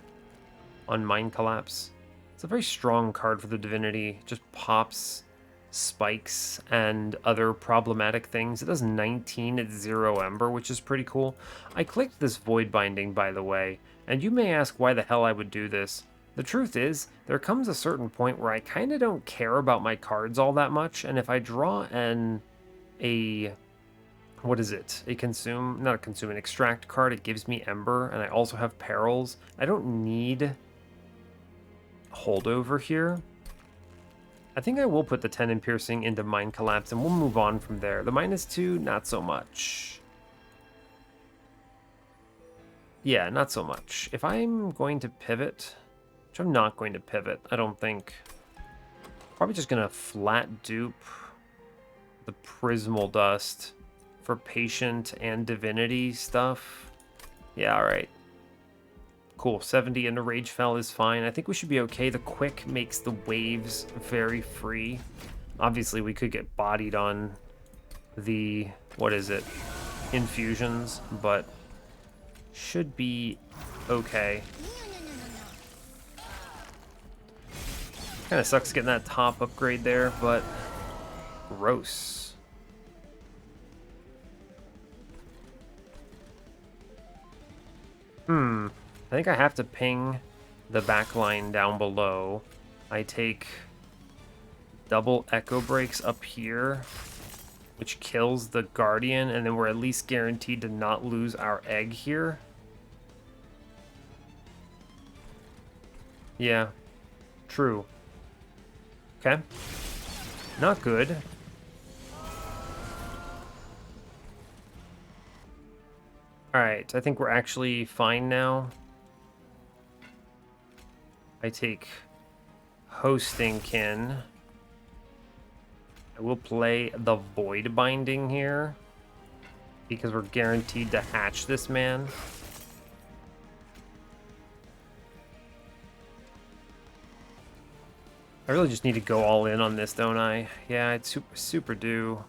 On Mind Collapse. It's a very strong card for the Divinity. Just pops spikes and other problematic things. It does 19 at 0 Ember, which is pretty cool. I clicked this Void Binding, by the way, and you may ask why the hell I would do this. The truth is, there comes a certain point where I kind of don't care about my cards all that much, and if I draw what is it? An extract card, it gives me Ember, and I also have Perils. I don't need holdover here. I think I will put the Tendon Piercing into Mind Collapse, and we'll move on from there. The -2, not so much. Yeah, not so much. If I'm going to pivot, which I'm not going to pivot, I don't think. Probably just going to flat dupe the Prismal Dust for Patient and Divinity stuff. Yeah, alright. Cool, 70 into Rage Fell is fine. I think we should be okay. The Quick makes the waves very free. Obviously, we could get bodied on the, what is it, infusions, but should be okay. Kind of sucks getting that top upgrade there, but gross. I think I have to ping the backline down below. I take double Echo Breaks up here. which kills the Guardian, and then we're at least guaranteed to not lose our egg here. Yeah, true. Okay. Not good. Alright, I think we're actually fine now. I take Hostingkin. I will play the Void Binding here, because we're guaranteed to hatch this man. I really just need to go all in on this, don't I? Yeah, it's super due.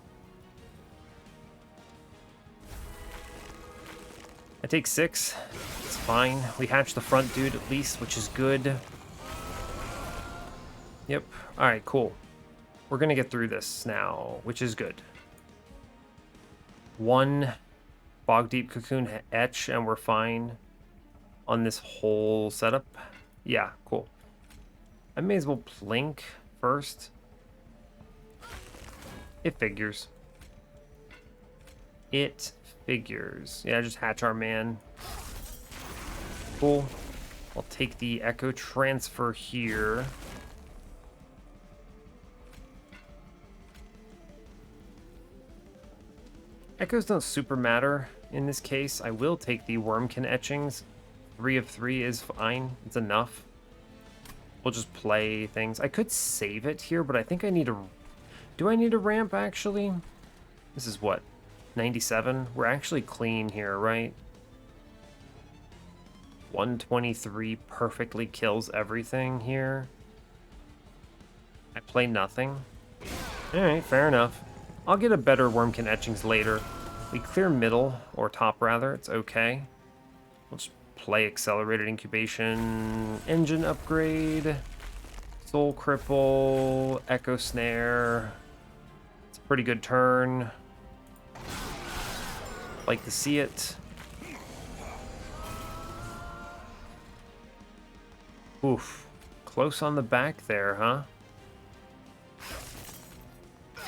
I take 6. It's fine. We hatch the front dude at least, which is good. Yep. Alright, cool. We're gonna get through this now, which is good. 1 Bogdeep Cocoon Etch, and we're fine on this whole setup. Yeah, cool. I may as well plink first. It figures. It figures. Yeah, just hatch our man. Cool. I'll take the Echo Transfer here. Echoes don't super matter in this case. I will take the Wurmkin etchings. 3 of 3 is fine. It's enough. We'll just play things. I could save it here, but I think I need a... Do I need a ramp, actually? This is what? 97? We're actually clean here, right? 123 perfectly kills everything here. I play nothing. Alright, fair enough. I'll get a better Wurmkin etchings later. We clear middle, or top rather, it's okay. We'll just play Accelerated Incubation, Engine Upgrade, Soul Cripple, Echo Snare. It's a pretty good turn. Like to see it. Oof. Close on the back there, huh?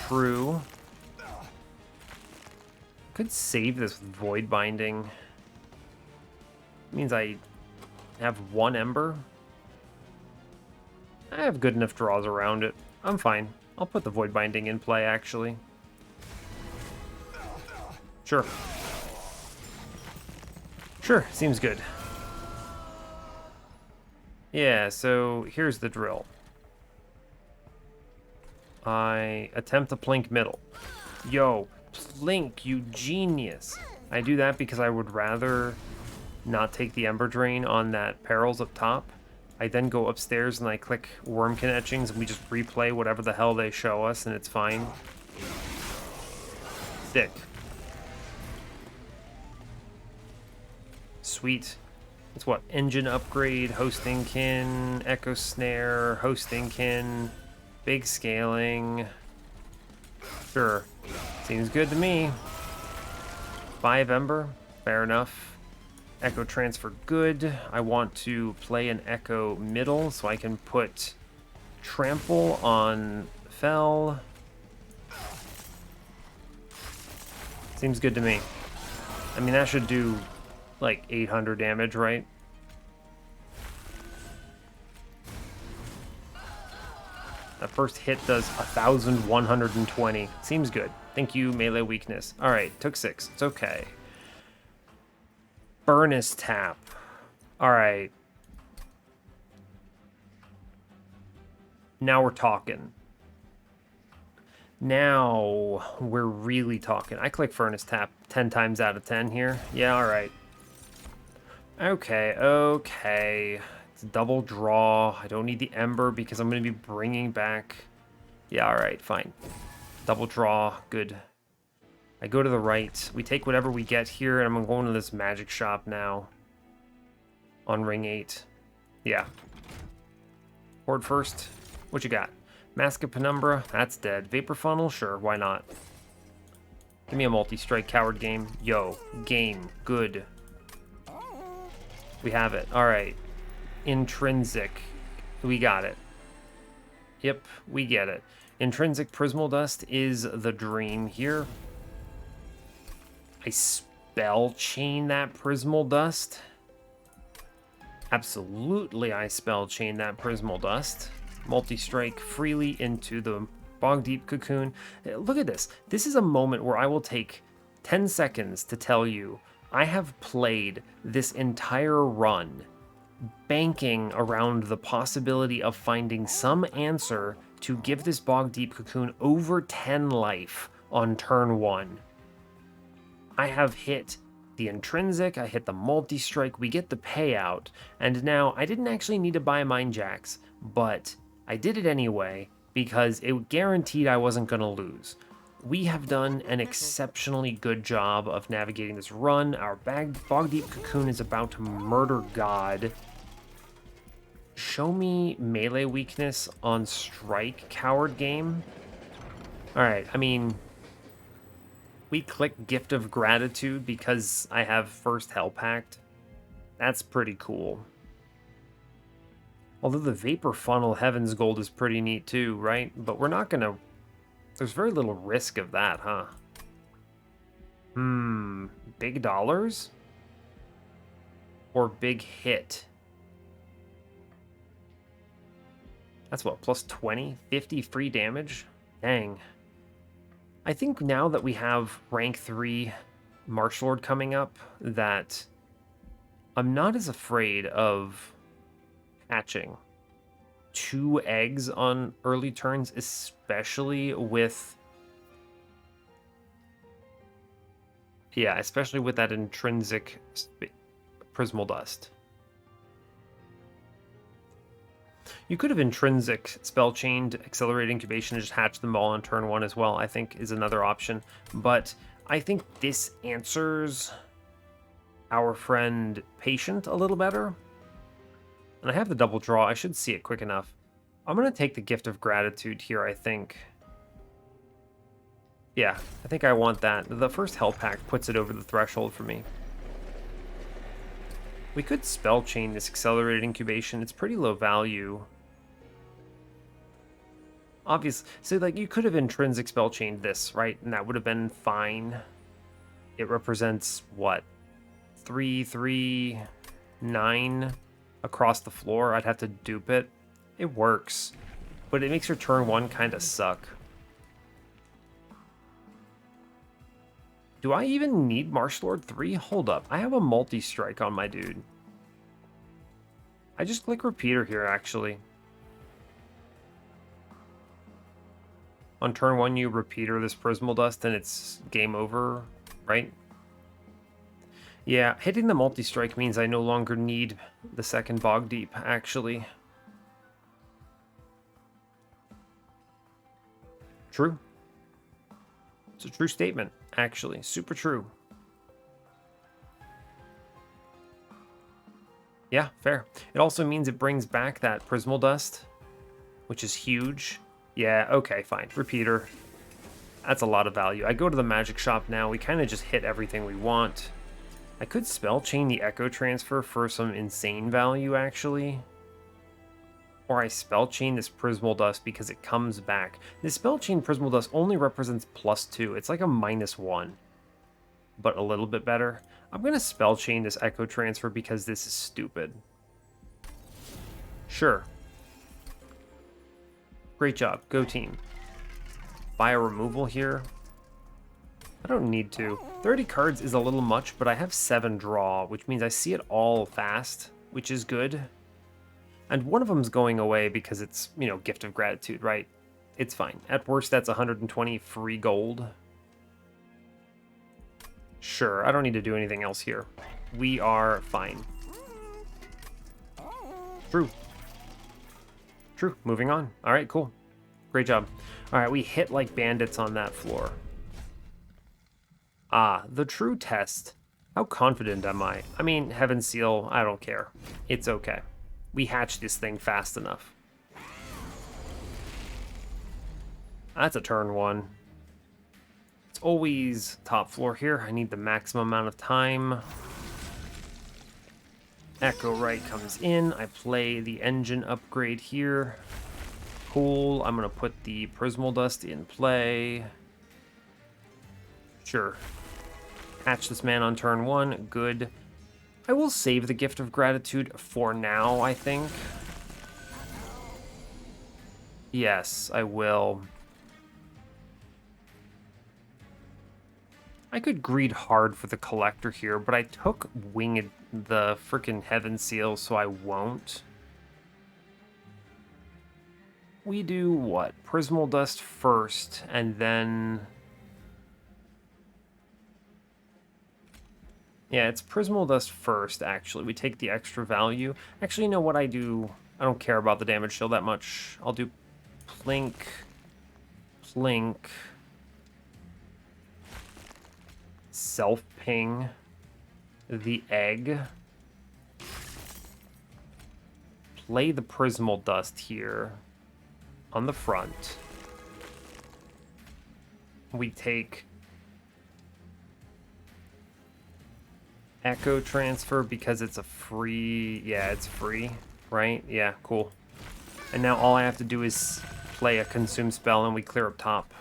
True. Could save this with Void Binding. Means I have 1 Ember. I have good enough draws around it. I'm fine. I'll put the Void Binding in play, actually. Sure. Sure, seems good. Yeah, so here's the drill. I attempt to plink middle. Yo, plink, you genius. I do that because I would rather not take the Ember Drain on that Perils up top. I then go upstairs and I click Wurmkin etchings and we just replay whatever the hell they show us and it's fine. Sick. Sweet. It's what? Engine Upgrade, Hostingkin, Echo Snare, Hostingkin, Big Scaling. Sure. Seems good to me. 5 Ember. Fair enough. Echo Transfer good. I want to play an Echo middle so I can put Trample on Fell. Seems good to me. I mean, that should do like 800 damage, right? That first hit does 1,120. Seems good. Thank you, melee weakness. Alright, took 6. It's okay. Furnace Tap. Alright. Now we're talking. Now we're really talking. I click Furnace Tap 10 times out of 10 here. Yeah, alright. Okay, okay. It's a double draw. I don't need the Ember because I'm going to be bringing back... Yeah, alright, fine. Double draw, good. I go to the right. We take whatever we get here, and I'm going to this magic shop now. On ring 8. Yeah. Horde first. What you got? Mask of Penumbra. That's dead. Vapor Funnel? Sure, why not? Give me a multi-strike coward game. Yo, game. Good. We have it. Alright. Intrinsic. We got it. Yep, we get it. Intrinsic Prismal Dust is the dream here. I spell chain that Prismal Dust. Absolutely, I spell chain that Prismal Dust. Multi-strike freely into the Bogdeep Cocoon. Look at this. This is a moment where I will take 10 seconds to tell you I have played this entire run banking around the possibility of finding some answer to give this Bogdeep Cocoon over 10 life on turn 1. I have hit the intrinsic, I hit the multi-strike, we get the payout, and now I didn't actually need to buy Mind Jacks, but I did it anyway because it guaranteed I wasn't going to lose. We have done an exceptionally good job of navigating this run. Our Bogdeep Cocoon is about to murder God. Show me melee weakness on strike, coward game. Alright, I mean, we click Gift of Gratitude because I have first Hell Pact. That's pretty cool. Although the Vapor Funnel Heaven's Gold is pretty neat too, right? But we're not gonna... There's very little risk of that, huh? Big dollars? Or big hit? That's what, plus 20? 50 free damage? Dang. I think now that we have rank 3 Marshlord coming up, that I'm not as afraid of hatching 2 eggs on early turns, especially with... Yeah, especially with that intrinsic Prismal Dust. You could have intrinsic spell chained accelerated incubation and just hatch them all on turn 1 as well, I think is another option. But I think this answers our friend Patient a little better. And I have the double draw. I should see it quick enough. I'm going to take the Gift of Gratitude here, I think. Yeah, I think I want that. The first Hell Pact puts it over the threshold for me. We could spell chain this accelerated incubation. It's pretty low value. Obviously, so like you could have intrinsic spell chained this, right? And that would have been fine. It represents what? 3, 3, 9 across the floor. I'd have to dupe it. It works, but it makes your turn 1 kind of suck. Do I even need Marshlord 3? Hold up. I have a multi-strike on my dude. I just click Repeater here, actually. On turn 1, you Repeater this Prismal Dust, and it's game over, right? Yeah, hitting the multi-strike means I no longer need the second Bogdeep, actually. True. It's a true statement. Actually, super true. Yeah, fair. It also means it brings back that Prismal Dust, which is huge. Yeah, okay, fine. Repeater. That's a lot of value. I go to the magic shop now. We kind of just hit everything we want. I could spell chain the Echo Transfer for some insane value, actually. Or I spell chain this Prismal Dust because it comes back. This spell chain Prismal Dust only represents +2. It's like a -1, but a little bit better. I'm going to spell chain this Echo Transfer because this is stupid. Sure. Great job. Go team. Buy a removal here. I don't need to. 30 cards is a little much, but I have 7 draw, which means I see it all fast, which is good. And one of them's going away because it's, you know, Gift of Gratitude, right? It's fine. At worst, that's 120 free gold. Sure, I don't need to do anything else here. We are fine. True. True. Moving on. All right, cool. Great job. All right, we hit like bandits on that floor. Ah, the true test. How confident am I? I mean, Heaven Seal, I don't care. It's okay. We hatched this thing fast enough. That's a turn 1. It's always top floor here. I need the maximum amount of time. Echo Right comes in. I play the engine upgrade here. Cool. I'm going to put the Prismal Dust in play. Sure. Hatch this man on turn 1. Good. I will save the Gift of Gratitude for now, I think. Yes, I will. I could greed hard for the Collector here, but I took the freaking Heaven Seal, so I won't. We do what? Prismal Dust first, and then... Yeah, it's Prismal Dust first, actually. We take the extra value. Actually, you know what I do? I don't care about the damage shield that much. I'll do Plink, Plink, Self-Ping, the Egg, play the Prismal Dust here on the front. We take Echo Transfer because it's a free... Yeah, it's free, right? Yeah, cool. And now all I have to do is play a Consume spell and we clear up top.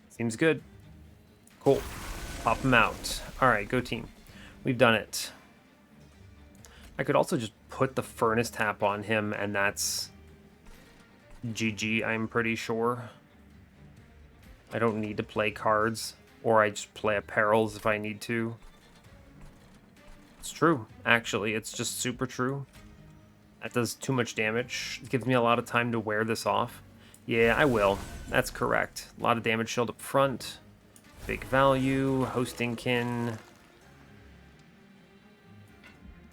Seems good. Cool. Pop them out. Alright, go team. We've done it. I could also just put the Furnace Tap on him and that's GG, I'm pretty sure. I don't need to play cards. Or I just play a Perils if I need to. It's true, actually. It's just super true. That does too much damage. It gives me a lot of time to wear this off. Yeah, I will. That's correct. A lot of damage shield up front. Big value. Hosting Kin.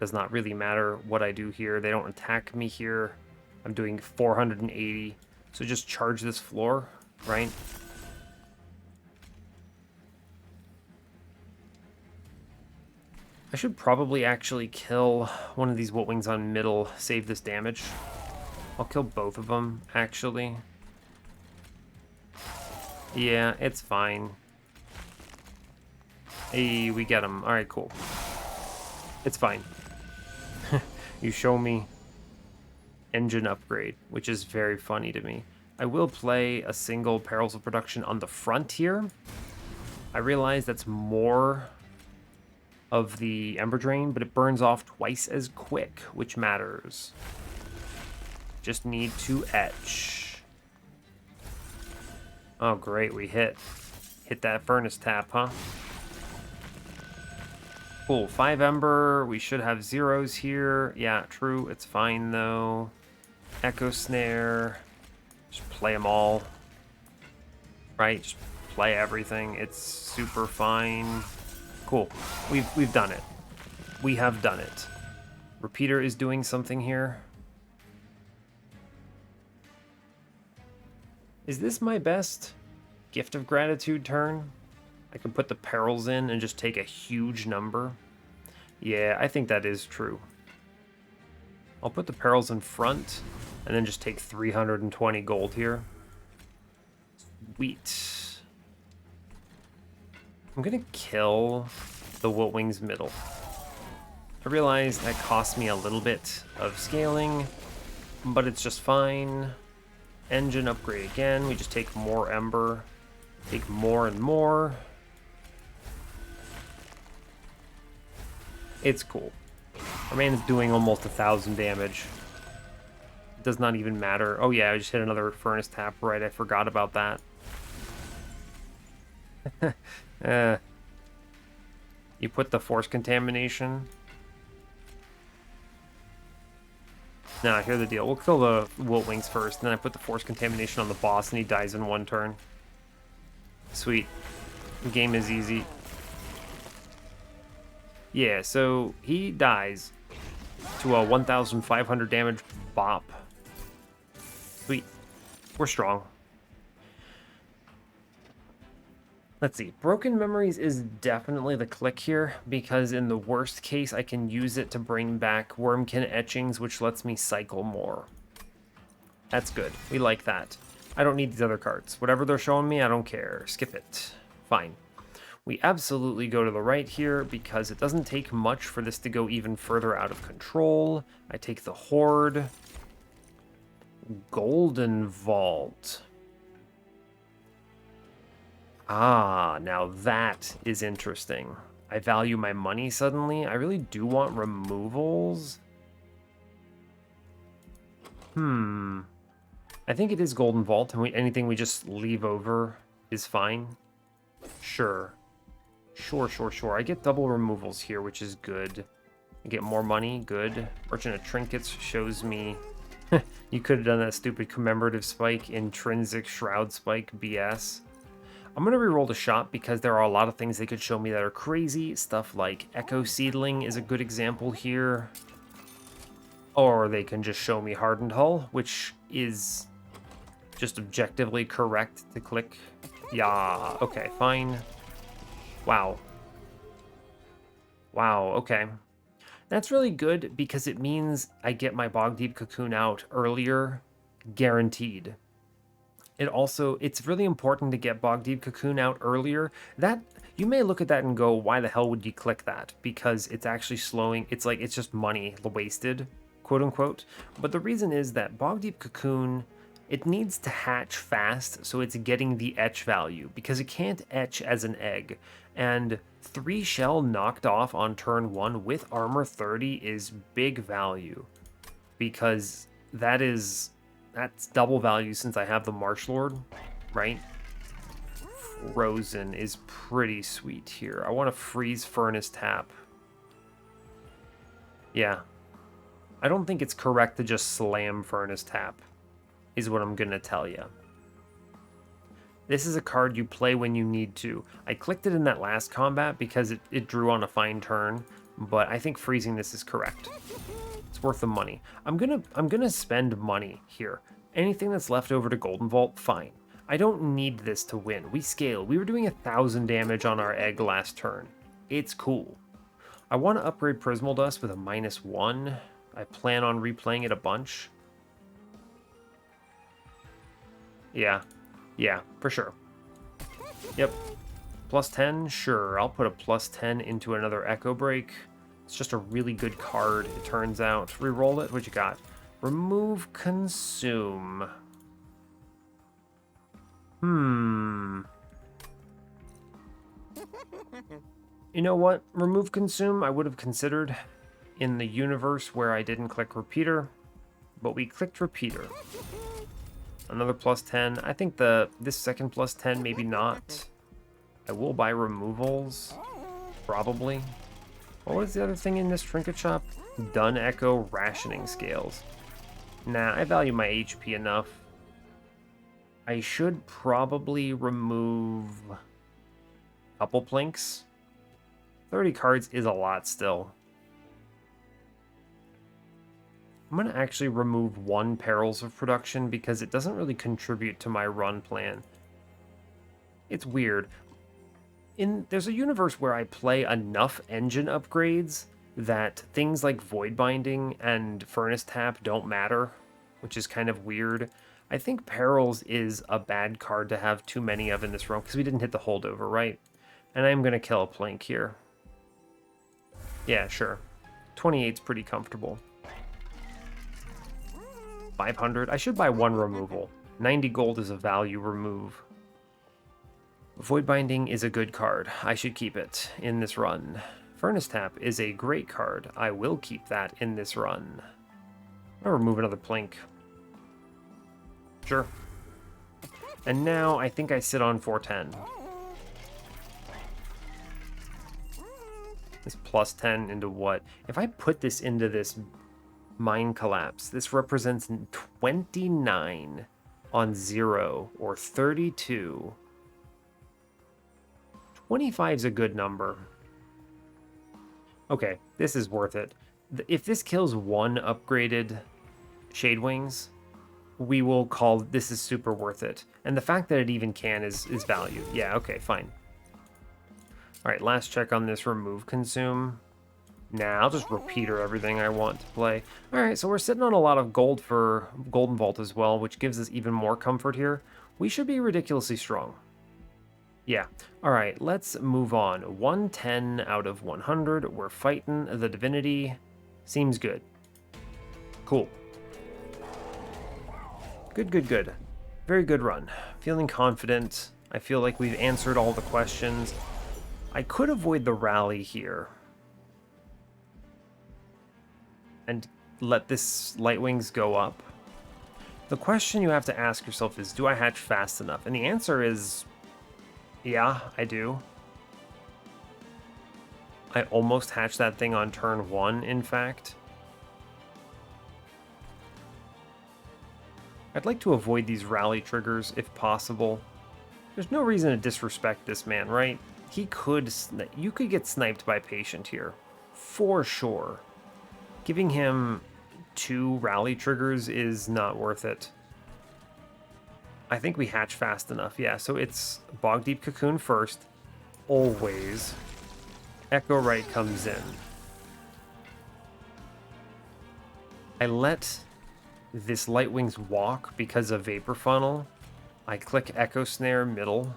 Does not really matter what I do here. They don't attack me here. I'm doing 480. So just charge this floor, right? I should probably actually kill one of these Witwings on middle, save this damage. I'll kill both of them, actually. Yeah, it's fine. Hey, we get him. Alright, cool. It's fine. You show me engine upgrade, which is very funny to me. I will play a single Perils of Production on the front here. I realize that's more of the Ember Drain, but it burns off twice as quick, which matters. Just need to etch. Oh, great, we hit. Hit that Furnace Tap, huh? Cool, 5 Ember. We should have zeros here. Yeah, true, it's fine, though. Echo Snare. Just play them all. Right, just play everything. It's super fine. Cool. We've done it. We have done it. Repeater is doing something here. Is this my best Gift of Gratitude turn? I can put the Perils in and just take a huge number. Yeah, I think that is true. I'll put the Perils in front and then just take 320 gold here. Sweet. I'm gonna kill the Witwings middle. I realize that costs me a little bit of scaling, but it's just fine. Engine upgrade again. We just take more Ember. Take more and more. It's cool. Our man is doing almost 1,000 damage. It does not even matter. Oh yeah, I just hit another Furnace Tap, right? I forgot about that. You put the Force Contamination. Nah, here's the deal. We'll kill the Witwings first, and then I put the Force Contamination on the boss, and he dies in 1 turn. Sweet. The game is easy. Yeah, so he dies to a 1,500 damage bop. Sweet. We're strong. Let's see. Broken Memories is definitely the click here, because in the worst case, I can use it to bring back Wurmkin etchings, which lets me cycle more. That's good. We like that. I don't need these other cards. Whatever they're showing me, I don't care. Skip it. Fine. We absolutely go to the right here because it doesn't take much for this to go even further out of control. I take the Horde. Golden Vault. Ah, now that is interesting. I value my money suddenly. I really do want removals. I think it is Golden Vault, and anything we just leave over is fine. Sure. Sure. I get double removals here, which is good. I get more money, good. Merchant of Trinkets shows me... You could have done that stupid commemorative spike, intrinsic shroud spike, BS. I'm going to reroll the shop because there are a lot of things they could show me that are crazy. Stuff like Echo Seedling is a good example here. Or they can just show me Hardened Hull, which is just objectively correct to click. Yeah, okay, fine. Wow, okay. That's really good because it means I get my Bogdeep Cocoon out earlier, guaranteed. It's really important to get Bogdeep Cocoon out earlier. That, you may look at that and go, why the hell would you click that? Because it's actually slowing, it's just money wasted, quote unquote. But the reason is that Bogdeep Cocoon, it needs to hatch fast, so it's getting the etch value, because it can't etch as an egg. And 3 shell knocked off on turn 1 with armor 30 is big value, because that's double value since I have the Marshlord, right? Frozen is pretty sweet here. I want to freeze Furnace Tap. Yeah. I don't think it's correct to just slam Furnace Tap, is what I'm going to tell you. This is a card you play when you need to. I clicked it in that last combat because it drew on a fine turn, but I think freezing this is correct. It's worth the money. I'm gonna spend money here. Anything that's left over to Golden Vault, fine. I don't need this to win. We scale. We were doing 1,000 damage on our egg last turn. It's cool. I want to upgrade Prismal Dust with a -1. I plan on replaying it a bunch. Yeah, for sure. Yep. +10, sure. I'll put a +10 into another Echo Break. It's just a really good card, it turns out. Reroll it. What you got? Remove Consume. You know what? Remove Consume I would have considered in the universe where I didn't click Repeater, but we clicked Repeater. Another +10. I think this second +10, maybe not. I will buy removals, probably. What was the other thing in this trinket shop? Dun Echo Rationing Scales. Nah, I value my HP enough. I should probably remove a couple plinks. 30 cards is a lot still. I'm going to actually remove 1 Perils of Production because it doesn't really contribute to my run plan. It's weird. There's a universe where I play enough engine upgrades that things like Void Binding and Furnace Tap don't matter, which is kind of weird. I think Perils is a bad card to have too many of in this room because we didn't hit the holdover, right? And I'm going to kill a plink here. Yeah, sure. 28's pretty comfortable. 500. I should buy 1 removal. 90 gold is a value remove. Void Binding is a good card. I should keep it in this run. Furnace Tap is a great card. I will keep that in this run. I'll remove another plink. Sure. And now I think I sit on 410. This +10 into what? If I put this into this Mind Collapse, this represents 29 on 0 or 32. 25 is a good number. Okay, this is worth it. If this kills 1 upgraded Shadewings, we will call this is super worth it. And the fact that it even can is value. Yeah, okay, fine. All right, last check on this remove consume. Nah, I'll just repeater everything I want to play. All right, so we're sitting on a lot of gold for Golden Vault as well, which gives us even more comfort here. We should be ridiculously strong. Yeah. All right, let's move on. 110 out of 100. We're fighting the Divinity. Seems good. Cool. Good, good, good. Very good run. Feeling confident. I feel like we've answered all the questions. I could avoid the rally here and let this Light Wings go up. The question you have to ask yourself is, do I hatch fast enough? And the answer is, yeah, I do. I almost hatched that thing on turn 1, in fact. I'd like to avoid these rally triggers if possible. There's no reason to disrespect this man, right? He could... You could get sniped by Patient here. For sure. Giving him 2 rally triggers is not worth it. I think we hatch fast enough. Yeah, so it's Bogdeep Cocoon first. Always. Echo Right comes in. I let this Light Wings walk because of Vapor Funnel. I click Echo Snare middle,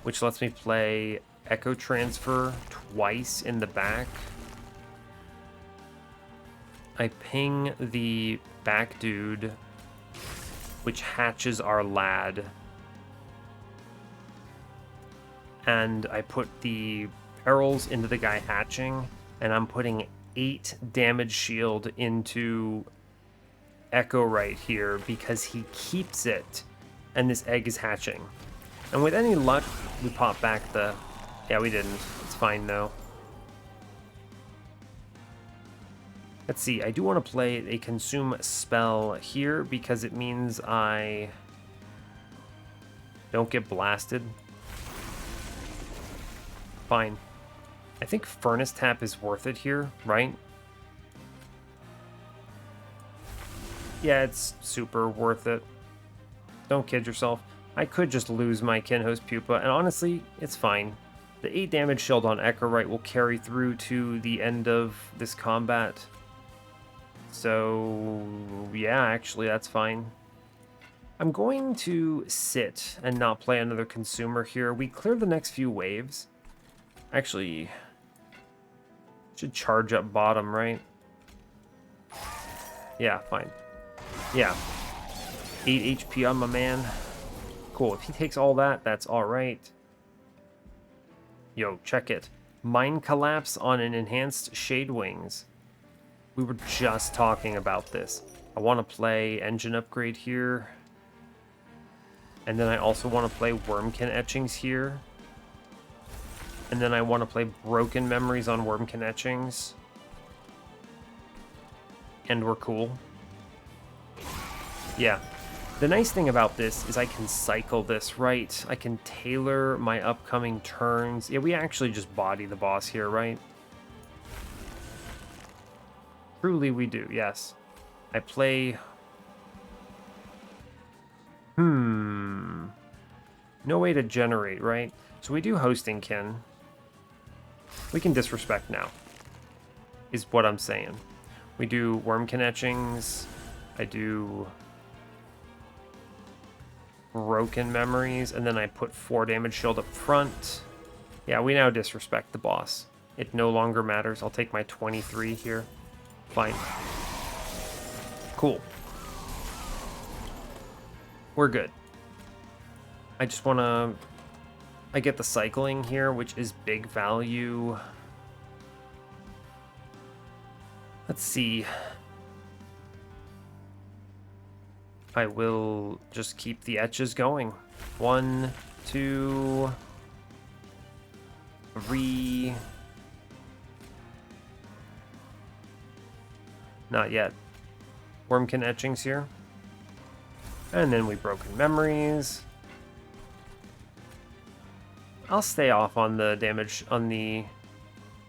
which lets me play Echo Transfer twice in the back. I ping the back dude, which hatches our lad. And I put the perils into the guy hatching, and I'm putting 8 damage shield into Echo right here because he keeps it, and this egg is hatching. And with any luck, we pop back the... Yeah, we didn't. It's fine, though. Let's see, I do want to play a consume spell here because it means I don't get blasted. Fine. I think Furnace Tap is worth it here, right? Yeah, it's super worth it. Don't kid yourself. I could just lose my Kinhost Pupa, and honestly, it's fine. The 8 damage shield on Echo Right will carry through to the end of this combat. So, yeah, actually, that's fine. I'm going to sit and not play another consumer here. We clear the next few waves. Actually, should charge up bottom, right? Yeah, fine. Yeah. 8 HP on my man. Cool. If he takes all that, that's alright. Yo, check it. Mind Collapse on an enhanced Shade Wings. We were just talking about this. I want to play Engine Upgrade here. And then I also want to play Wurmkin Etchings here. And then I want to play Broken Memories on Wurmkin Etchings. And we're cool. Yeah. The nice thing about this is I can cycle this, right? I can tailor my upcoming turns. Yeah, we actually just body the boss here, right? Truly we do, yes. I play... No way to generate, right? So we do Hosting Kin. We can disrespect now, is what I'm saying. We do Wurmkin Etchings. I do Broken Memories, and then I put 4 damage shield up front. Yeah, we now disrespect the boss. It no longer matters. I'll take my 23 here. Fine. Cool. We're good. I just want to... I get the cycling here, which is big value. Let's see. I will just keep the etches going. 1, 2, 3. Not yet. Wurmkin Etchings here. And then we Broken Memories. I'll stay off on the damage on the...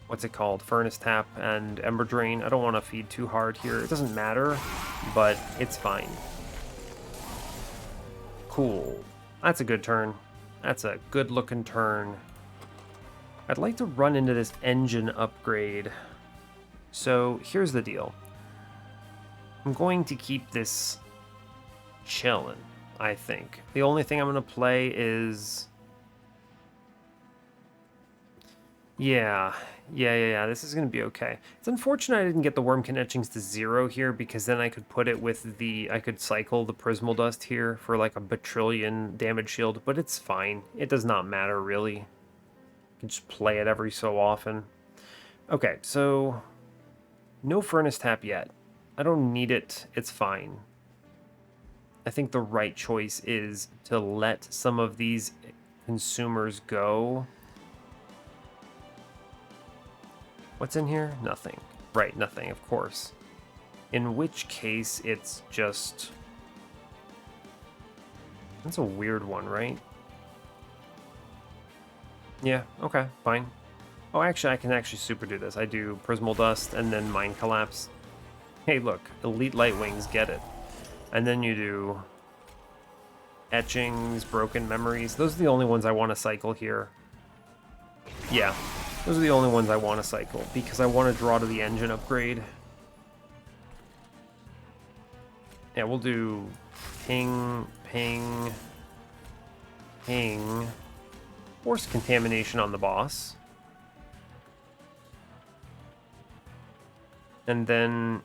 What's it called? Furnace Tap and Ember Drain. I don't want to feed too hard here. It doesn't matter, but it's fine. Cool. That's a good turn. That's a good looking turn. I'd like to run into this engine upgrade. So here's the deal. I'm going to keep this chilling, I think. The only thing I'm going to play is Yeah, yeah. This is going to be okay. It's unfortunate I didn't get the Wurmkin etchings to 0 here, because then I could put it with the... I could cycle the Prismal Dust here for like a bajillion damage shield, but it's fine. It does not matter, really. I can just play it every so often. Okay, so... no Furnace Tap yet. I don't need it. It's fine. I think the right choice is to let some of these consumers go. What's in here? Nothing. Right, nothing, of course. In which case, it's just... that's a weird one, right? Yeah, okay, fine. Oh, actually, I can actually super do this. I do Prismal Dust and then Mind Collapse. Hey, look, Elite Light Wings, get it. And then you do Etchings, Broken Memories. Those are the only ones I want to cycle here. Yeah, those are the only ones I want to cycle, because I want to draw to the engine upgrade. Yeah, we'll do ping, ping, ping. Force Contamination on the boss. And then,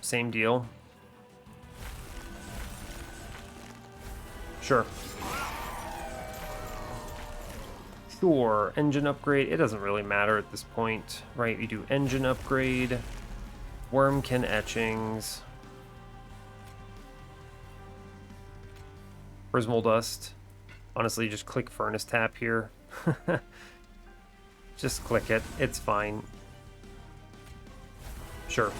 same deal. Sure. Sure, engine upgrade. It doesn't really matter at this point, right? You do engine upgrade, Wurmkin etchings, Prismal Dust. Honestly, just click Furnace Tap here. Just click it. It's fine. Sure,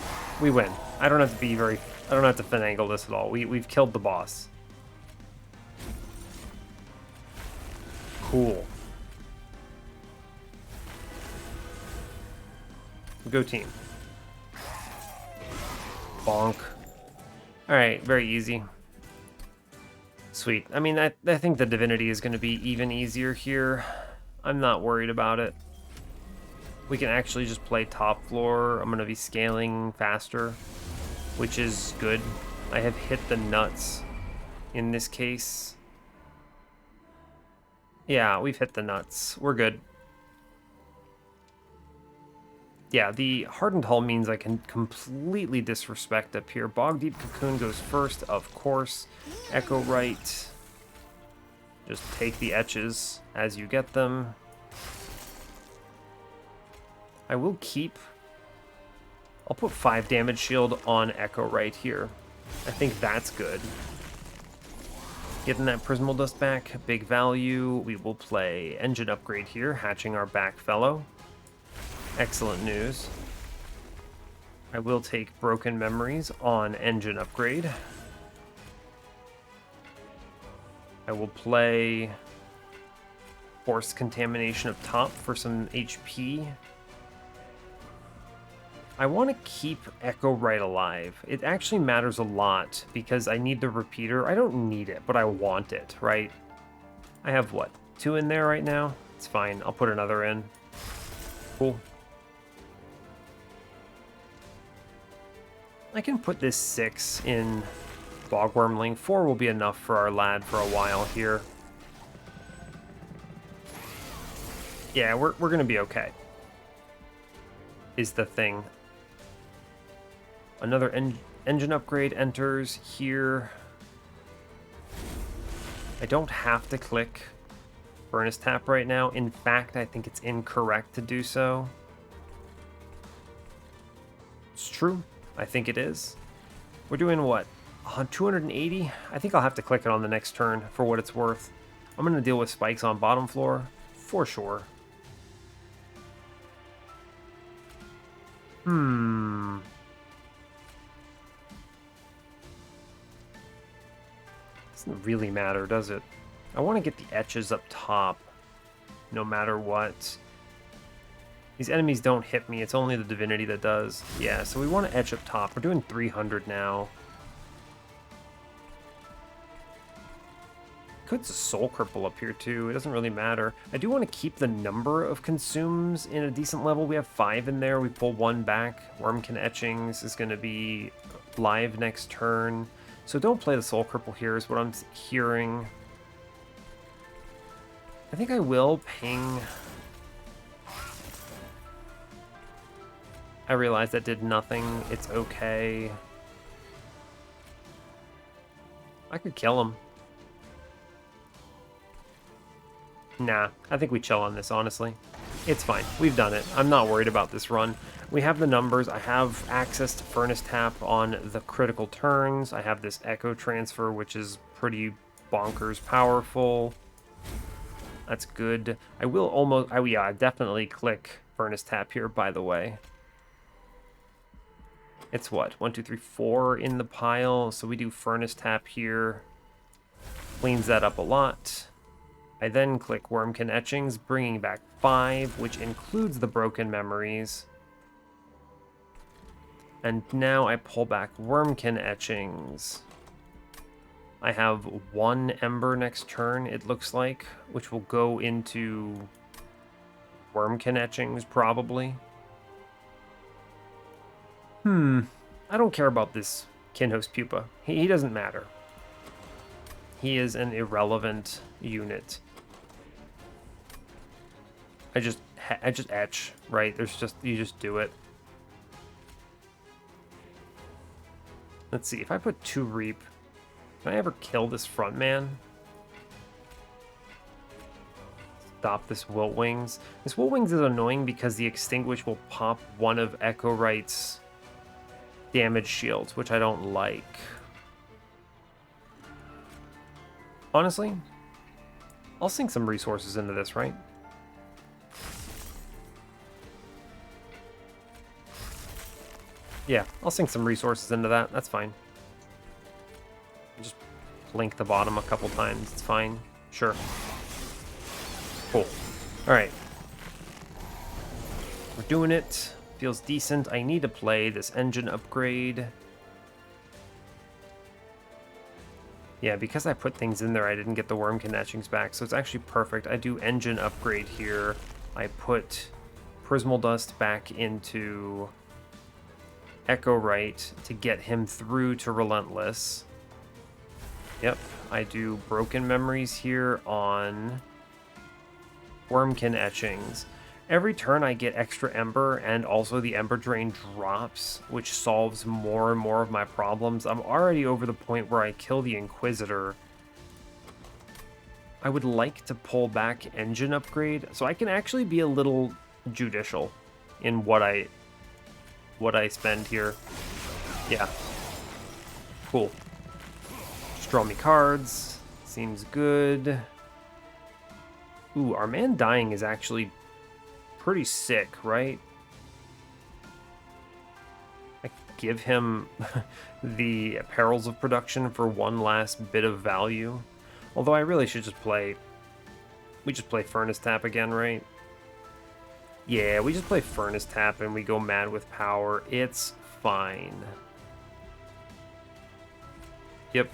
we win. I don't have to be very... I don't have to finagle this at all. We've killed the boss. Cool. Go team. Bonk. Alright, very easy. Sweet. I mean, I think the Divinity is going to be even easier here. I'm not worried about it. We can actually just play top floor. I'm going to be scaling faster, which is good. I have hit the nuts in this case. Yeah, we've hit the nuts. We're good. Yeah, the Hardened Hull means I can completely disrespect up here. Bogdeep Cocoon goes first, of course. Echo Right. Just take the etches as you get them. I will keep... I'll put 5 damage shield on Echo Right here. I think that's good. Getting that Prismal Dust back, big value. We will play Engine Upgrade here, hatching our back fellow. Excellent news. I will take Broken Memories on Engine Upgrade. I will play Force Contamination up top for some HP. I want to keep Echo Right alive. It actually matters a lot because I need the repeater. I don't need it, but I want it, right? I have, what, 2 in there right now? It's fine. I'll put another in. Cool. I can put this 6 in Bogwormling. 4 will be enough for our lad for a while here. Yeah, we're going to be okay. Is the thing. Another engine upgrade enters here. I don't have to click Furnace Tap right now. In fact, I think it's incorrect to do so. It's true. I think it is. We're doing what? 280? I think I'll have to click it on the next turn for what it's worth. I'm going to deal with spikes on bottom floor for sure. Doesn't really matter, does it? I want to get the etches up top, no matter what. These enemies don't hit me, it's only the Divinity that does. Yeah, so we want to etch up top. We're doing 300 now. Could Soul Cripple up here too, it doesn't really matter. I do want to keep the number of consumes in a decent level. We have 5 in there, we pull 1 back. Wurmkin Etchings is going to be live next turn. So don't play the Soul Cripple here is what I'm hearing. I think I will ping I realize that did nothing. It's okay. I could kill him. Nah, I think we chill on this, honestly. It's fine. We've done it. I'm not worried about this run. We have the numbers. I have access to Furnace Tap on the critical turns. I have this Echo Transfer, which is pretty bonkers powerful. That's good. I will almost... Oh, yeah, definitely click Furnace Tap here, by the way. It's what? 1, 2, 3, 4 in the pile. So we do Furnace Tap here. Cleans that up a lot. I then click Wurmkin Etchings, bringing back 5, which includes the broken memories. And now I pull back Wurmkin Etchings. I have 1 Ember next turn, it looks like, which will go into Wurmkin Etchings, probably. I don't care about this Kinhost Pupa. He doesn't matter. He is an irrelevant unit. I just etch, right? You just do it. Let's see, if I put 2 Reap, can I ever kill this front man? Stop this Wilt Wings. This Wilt Wings is annoying because the Extinguish will pop one of Echo Right's damage shields, which I don't like. Honestly, I'll sink some resources into this, right? Yeah, I'll sink some resources into that. That's fine. Just blink the bottom a couple times. It's fine. Sure. Cool. Alright. We're doing it. Feels decent. I need to play this engine upgrade. Yeah, because I put things in there, I didn't get the Wurmkin Etchings back, so it's actually perfect. I do engine upgrade here. I put Prismal Dust back into Echo Right to get him through to Relentless. Yep, I do Broken Memories here on Wurmkin Etchings. Every turn I get extra Ember, and also the Ember Drain drops, which solves more and more of my problems. I'm already over the point where I kill the Inquisitor. I would like to pull back Engine Upgrade, so I can actually be a little judicial in what I spend here. Yeah. Cool. Just draw me cards. Seems good. Ooh, our man dying is actually pretty sick, right? I give him the Perils of Production for one last bit of value. Although I really should just play... We just play Furnace Tap again, right? Yeah, we just play Furnace Tap and we go mad with power. It's fine. Yep.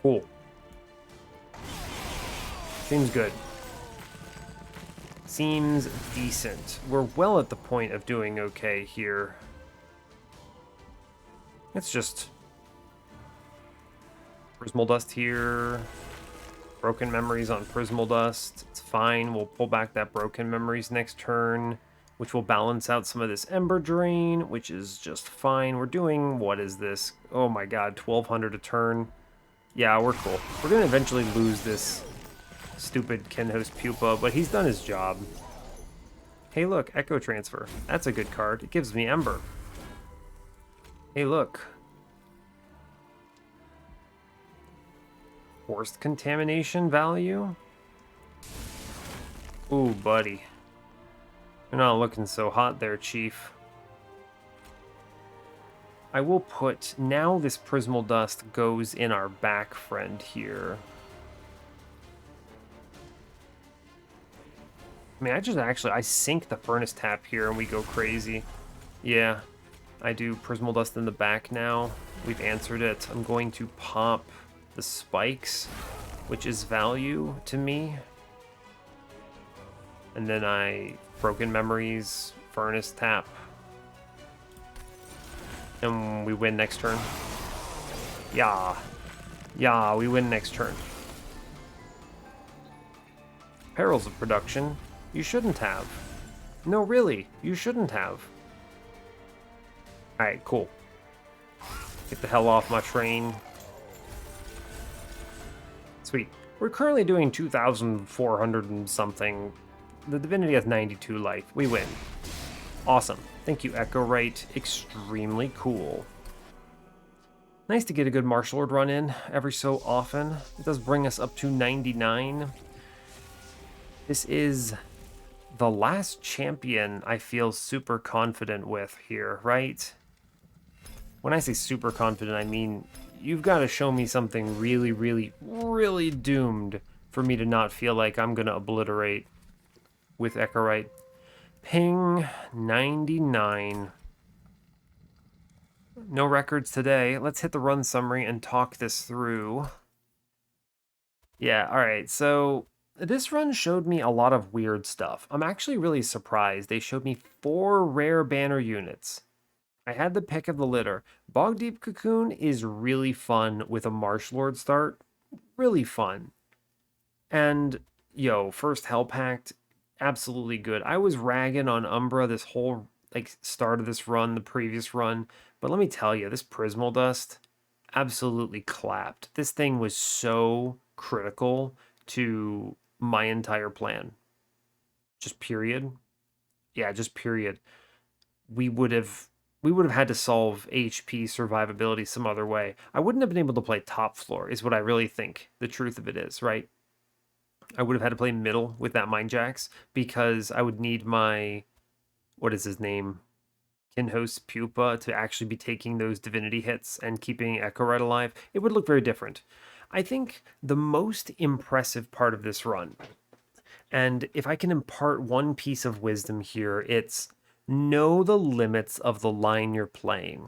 Cool. Seems good. Seems decent. We're well at the point of doing okay here. It's just Prismal Dust here. Broken Memories on Prismal Dust. It's fine. We'll pull back that Broken Memories next turn, which will balance out some of this Ember Drain, which is just fine. We're doing, what is this? Oh my god, 1200 a turn. Yeah, we're cool. We're going to eventually lose this stupid Kinhost Pupa, but he's done his job. Hey look, Echo Transfer. That's a good card. It gives me Ember. Hey look. Forced Contamination value? Ooh, buddy. You're not looking so hot there, Chief. I will put... Now this Prismal Dust goes in our back friend here. I mean, I sink the Furnace Tap here and we go crazy. Yeah, I do Prismal Dust in the back now. We've answered it. I'm going to pop the Spikes, which is value to me. And then I Broken Memories, Furnace Tap. And we win next turn. Yeah. Yeah, we win next turn. Perils of Production. You shouldn't have. No, really, you shouldn't have. Alright, cool. Get the hell off my train. Sweet. We're currently doing 2,400 and something. The Divinity has 92 life. We win. Awesome. Thank you, Echo Right. Extremely cool. Nice to get a good Marshlord run in every so often. It does bring us up to 99. This is the last champion I feel super confident with here, right? When I say super confident, I mean you've got to show me something really, really, really doomed for me to not feel like I'm going to obliterate with Echorite. Ping 99. No records today. Let's hit the run summary and talk this through. Yeah, alright, so this run showed me a lot of weird stuff. I'm actually really surprised. They showed me 4 rare banner units. I had the pick of the litter. Bogdeep Cocoon is really fun with a Marshlord start. Really fun. And, yo, first Hell Pact, absolutely good. I was ragging on Umbra this whole, like, start of this run, the previous run. But let me tell you, this Prismal Dust absolutely clapped. This thing was so critical to my entire plan. Just period. Yeah, just period. We would have had to solve HP survivability some other way. I wouldn't have been able to play top floor, is what I really think the truth of it is, right? I would have had to play middle with that Mind Jacks because I would need my, what is his name? Kinhost Pupa to actually be taking those Divinity hits and keeping Echo Right alive. It would look very different. I think the most impressive part of this run, and if I can impart one piece of wisdom here, it's know the limits of the line you're playing.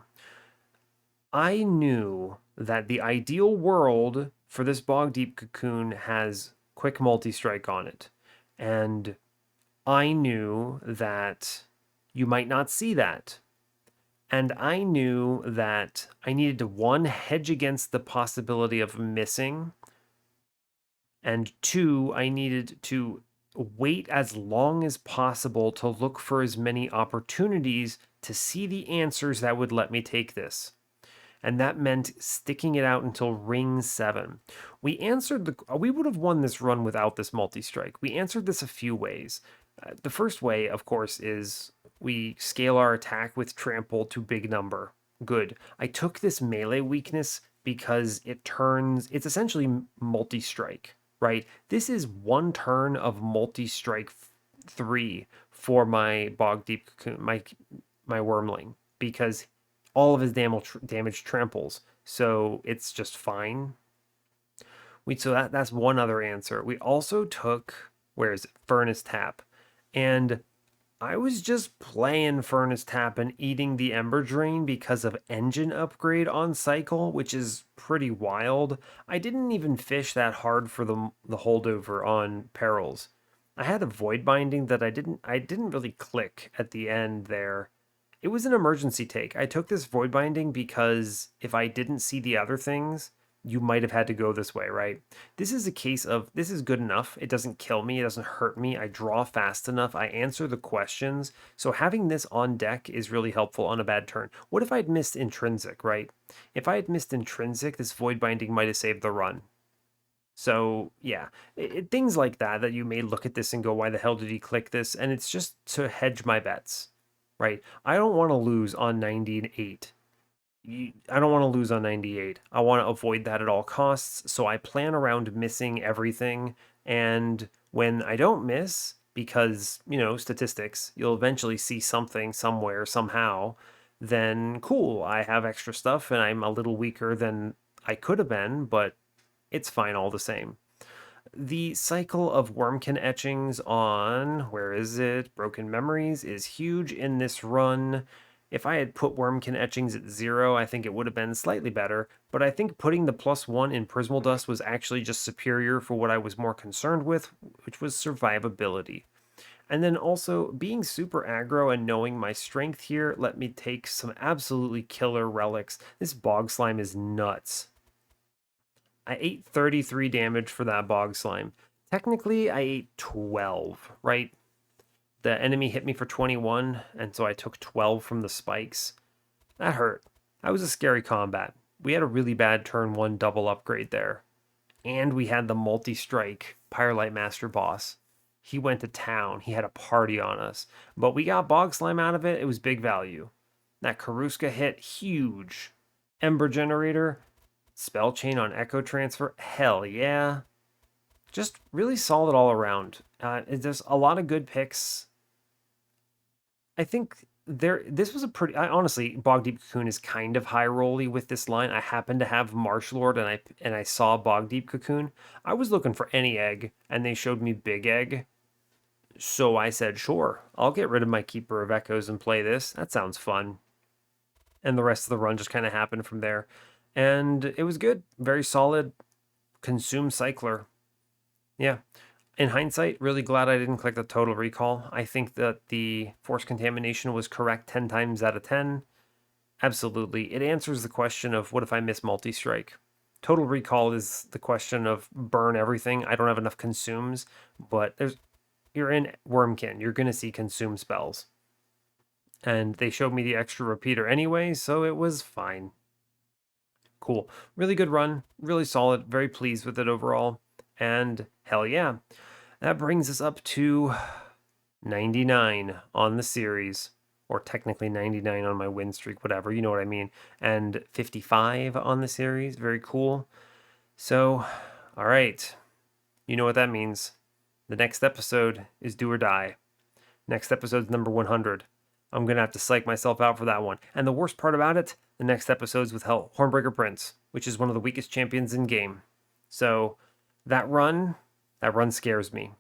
I knew that the ideal world for this Bogdeep Cocoon has quick multi-strike on it. And I knew that you might not see that. And I knew that I needed to, one, hedge against the possibility of missing, and two, I needed to wait as long as possible to look for as many opportunities to see the answers that would let me take this. And that meant sticking it out until ring 7. We would have won this run without this multi-strike. We answered this a few ways. The first way, of course, is we scale our attack with trample to big number. Good. I took this melee weakness because it's essentially multi-strike, right? This is one turn of multi-strike 3 for my Bogdeep, my Wurmling, because all of his damage tramples, so it's just fine. That's one other answer. We also took, where is it, Furnace Tap, and I was just playing Furnace Tap and eating the Ember Drain because of engine upgrade on cycle, which is pretty wild. I didn't even fish that hard for the holdover on Perils. I had a Void Binding that I didn't really click at the end there. It was an emergency take. I took this Void Binding because if I didn't see the other things, you might have had to go this way, right? This is a case of this is good enough. It doesn't kill me, it doesn't hurt me. I draw fast enough, I answer the questions. So having this on deck is really helpful on a bad turn. What if I'd missed Intrinsic, right? If I had missed Intrinsic, this Void Binding might have saved the run. So yeah, things like that you may look at this and go, why the hell did he click this? And it's just to hedge my bets, right? I don't want to lose on 98. I don't want to lose on 98. I want to avoid that at all costs. So I plan around missing everything. And when I don't miss, because, statistics, you'll eventually see something somewhere, somehow, then cool, I have extra stuff and I'm a little weaker than I could have been, but it's fine all the same. The cycle of Wurmkin etchings on, where is it? Broken Memories is huge in this run. If I had put Wurmkin etchings at 0, I think it would have been slightly better, but I think putting the +1 in Prismal Dust was actually just superior for what I was more concerned with, which was survivability. And then also, being super aggro and knowing my strength here let me take some absolutely killer relics. This Bog Slime is nuts. I ate 33 damage for that Bog Slime. Technically, I ate 12, right? The enemy hit me for 21, and so I took 12 from the spikes. That hurt. That was a scary combat. We had a really bad turn 1 double upgrade there. And we had the multi-strike Pyrelite Master boss. He went to town. He had a party on us. But we got Bog Slime out of it. It was big value. That Karuska hit, huge. Ember Generator, Spell Chain on Echo Transfer, hell yeah. Just really solid all around. There's a lot of good picks. I think this was a pretty honestly, Bogdeep Cocoon is kind of high rolly with this line. I happen to have Marshlord and I saw Bogdeep Cocoon. I was looking for any egg and they showed me big egg. So I said, sure, I'll get rid of my Keeper of Echoes and play this. That sounds fun. And the rest of the run just kind of happened from there. And it was good. Very solid. Consume Cycler. Yeah. In hindsight, really glad I didn't click the Total Recall. I think that the Force Contamination was correct 10 times out of 10. Absolutely. It answers the question of what if I miss multi-strike? Total Recall is the question of burn everything. I don't have enough consumes, but you're in Wurmkin. You're going to see consume spells. And they showed me the extra repeater anyway, so it was fine. Cool. Really good run. Really solid. Very pleased with it overall. And hell yeah. That brings us up to 99 on the series. Or technically 99 on my win streak, whatever. You know what I mean. And 55 on the series. Very cool. So, all right. You know what that means. The next episode is Do or Die. Next episode's number 100. I'm going to have to psych myself out for that one. And the worst part about it, the next episode's with Hornbreaker Prince, which is one of the weakest champions in game. So that run scares me.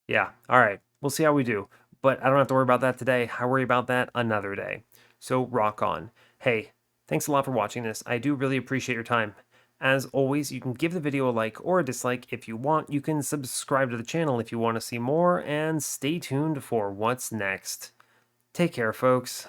Yeah, all right. We'll see how we do. But I don't have to worry about that today. I worry about that another day. So rock on. Hey, thanks a lot for watching this. I do really appreciate your time. As always, you can give the video a like or a dislike if you want. You can subscribe to the channel if you want to see more, and stay tuned for what's next. Take care, folks.